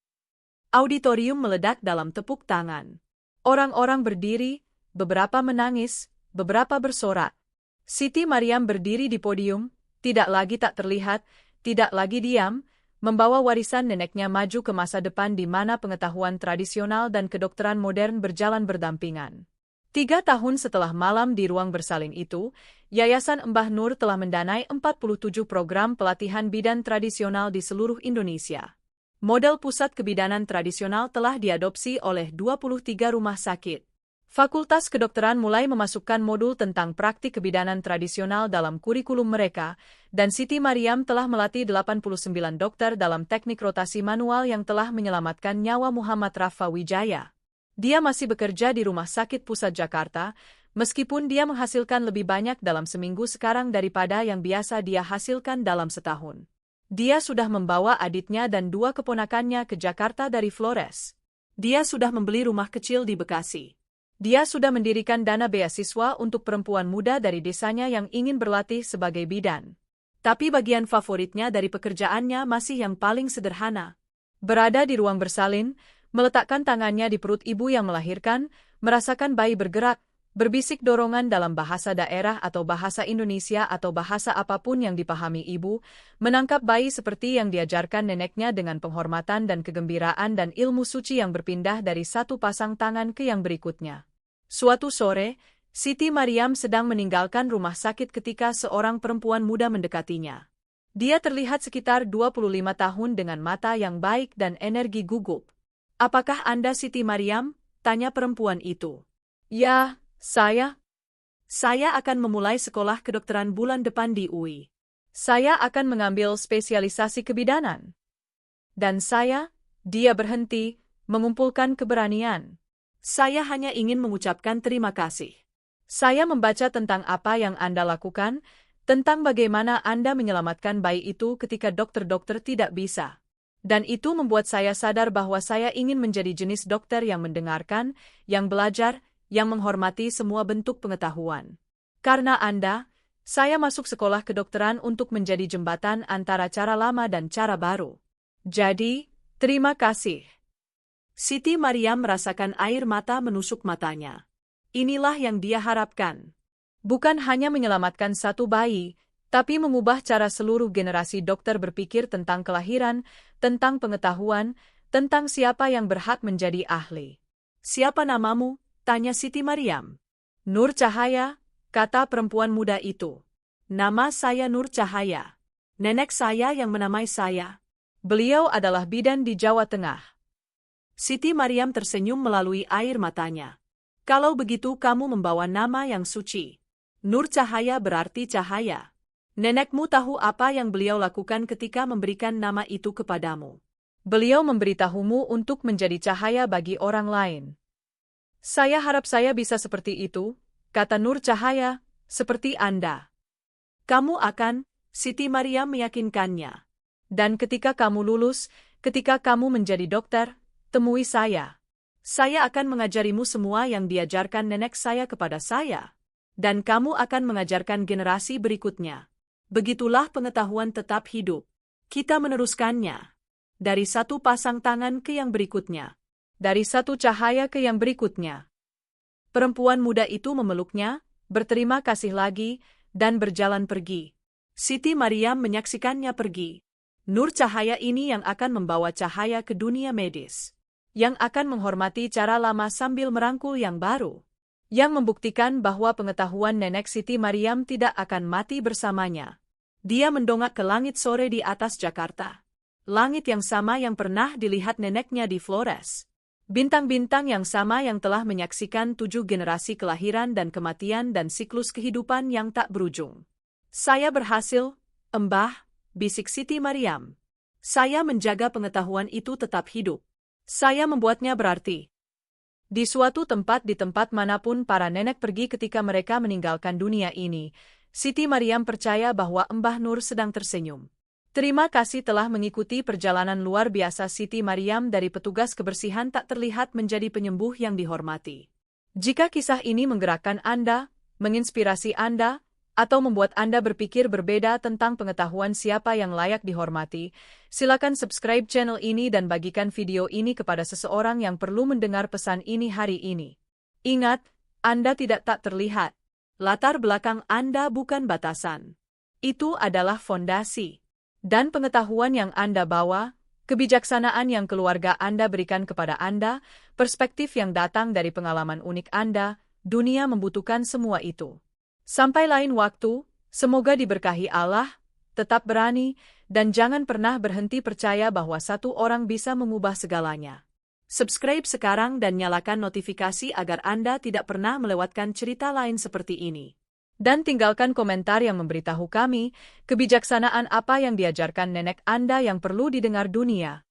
Auditorium meledak dalam tepuk tangan. Orang-orang berdiri, beberapa menangis, beberapa bersorak. Siti Maryam berdiri di podium, tidak lagi tak terlihat, tidak lagi diam, membawa warisan neneknya maju ke masa depan di mana pengetahuan tradisional dan kedokteran modern berjalan berdampingan. 3 tahun setelah malam di ruang bersalin itu, Yayasan Mbah Nur telah mendanai 47 program pelatihan bidan tradisional di seluruh Indonesia. Model pusat kebidanan tradisional telah diadopsi oleh 23 rumah sakit. Fakultas Kedokteran mulai memasukkan modul tentang praktik kebidanan tradisional dalam kurikulum mereka, dan Siti Mariam telah melatih 89 dokter dalam teknik rotasi manual yang telah menyelamatkan nyawa Muhammad Rafa Wijaya. Dia masih bekerja di Rumah Sakit Pusat Jakarta, meskipun dia menghasilkan lebih banyak dalam seminggu sekarang daripada yang biasa dia hasilkan dalam setahun. Dia sudah membawa adiknya dan 2 keponakannya ke Jakarta dari Flores. Dia sudah membeli rumah kecil di Bekasi. Dia sudah mendirikan dana beasiswa untuk perempuan muda dari desanya yang ingin berlatih sebagai bidan. Tapi bagian favoritnya dari pekerjaannya masih yang paling sederhana. Berada di ruang bersalin, meletakkan tangannya di perut ibu yang melahirkan, merasakan bayi bergerak, berbisik dorongan dalam bahasa daerah atau bahasa Indonesia atau bahasa apapun yang dipahami ibu, menangkap bayi seperti yang diajarkan neneknya dengan penghormatan dan kegembiraan dan ilmu suci yang berpindah dari satu pasang tangan ke yang berikutnya. Suatu sore, Siti Mariam sedang meninggalkan rumah sakit ketika seorang perempuan muda mendekatinya. Dia terlihat sekitar 25 tahun dengan mata yang baik dan energi gugup. "Apakah Anda Siti Mariam?" tanya perempuan itu. "Ya, Saya akan memulai sekolah kedokteran bulan depan di UI. Saya akan mengambil spesialisasi kebidanan. Dan dia berhenti, mengumpulkan keberanian. Saya hanya ingin mengucapkan terima kasih. Saya membaca tentang apa yang Anda lakukan, tentang bagaimana Anda menyelamatkan bayi itu ketika dokter-dokter tidak bisa. Dan itu membuat saya sadar bahwa saya ingin menjadi jenis dokter yang mendengarkan, yang belajar, yang menghormati semua bentuk pengetahuan. Karena Anda, saya masuk sekolah kedokteran untuk menjadi jembatan antara cara lama dan cara baru. Jadi, terima kasih." Siti Mariam merasakan air mata menusuk matanya. Inilah yang dia harapkan. Bukan hanya menyelamatkan satu bayi, tapi mengubah cara seluruh generasi dokter berpikir tentang kelahiran, tentang pengetahuan, tentang siapa yang berhak menjadi ahli. "Siapa namamu?" tanya Siti Mariam. "Nur Cahaya," kata perempuan muda itu. "Nama saya Nur Cahaya. Nenek saya yang menamai saya. Beliau adalah bidan di Jawa Tengah." Siti Mariam tersenyum melalui air matanya. "Kalau begitu kamu membawa nama yang suci. Nur Cahaya berarti cahaya. Nenekmu tahu apa yang beliau lakukan ketika memberikan nama itu kepadamu. Beliau memberitahumu untuk menjadi cahaya bagi orang lain." "Saya harap saya bisa seperti itu," kata Nur Cahaya, "seperti Anda." "Kamu akan," Siti Mariam meyakinkannya. "Dan ketika kamu lulus, ketika kamu menjadi dokter, temui saya. Saya akan mengajarimu semua yang diajarkan nenek saya kepada saya. Dan kamu akan mengajarkan generasi berikutnya. Begitulah pengetahuan tetap hidup. Kita meneruskannya. Dari satu pasang tangan ke yang berikutnya. Dari satu cahaya ke yang berikutnya." Perempuan muda itu memeluknya, berterima kasih lagi, dan berjalan pergi. Siti Mariam menyaksikannya pergi. Nur Cahaya ini yang akan membawa cahaya ke dunia medis. Yang akan menghormati cara lama sambil merangkul yang baru. Yang membuktikan bahwa pengetahuan nenek Siti Mariam tidak akan mati bersamanya. Dia mendongak ke langit sore di atas Jakarta. Langit yang sama yang pernah dilihat neneknya di Flores. Bintang-bintang yang sama yang telah menyaksikan 7 generasi kelahiran dan kematian dan siklus kehidupan yang tak berujung. "Saya berhasil, Mbah," bisik Siti Mariam. "Saya menjaga pengetahuan itu tetap hidup. Saya membuatnya berarti." Di suatu tempat di tempat manapun para nenek pergi ketika mereka meninggalkan dunia ini, Siti Mariam percaya bahwa Mbah Nur sedang tersenyum. Terima kasih telah mengikuti perjalanan luar biasa Siti Mariam dari petugas kebersihan tak terlihat menjadi penyembuh yang dihormati. Jika kisah ini menggerakkan Anda, menginspirasi Anda, atau membuat Anda berpikir berbeda tentang pengetahuan siapa yang layak dihormati, silakan subscribe channel ini dan bagikan video ini kepada seseorang yang perlu mendengar pesan ini hari ini. Ingat, Anda tidak tak terlihat. Latar belakang Anda bukan batasan. Itu adalah fondasi. Dan pengetahuan yang Anda bawa, kebijaksanaan yang keluarga Anda berikan kepada Anda, perspektif yang datang dari pengalaman unik Anda, dunia membutuhkan semua itu. Sampai lain waktu, semoga diberkahi Allah, tetap berani, dan jangan pernah berhenti percaya bahwa satu orang bisa mengubah segalanya. Subscribe sekarang dan nyalakan notifikasi agar Anda tidak pernah melewatkan cerita lain seperti ini. Dan tinggalkan komentar yang memberitahu kami, kebijaksanaan apa yang diajarkan nenek Anda yang perlu didengar dunia.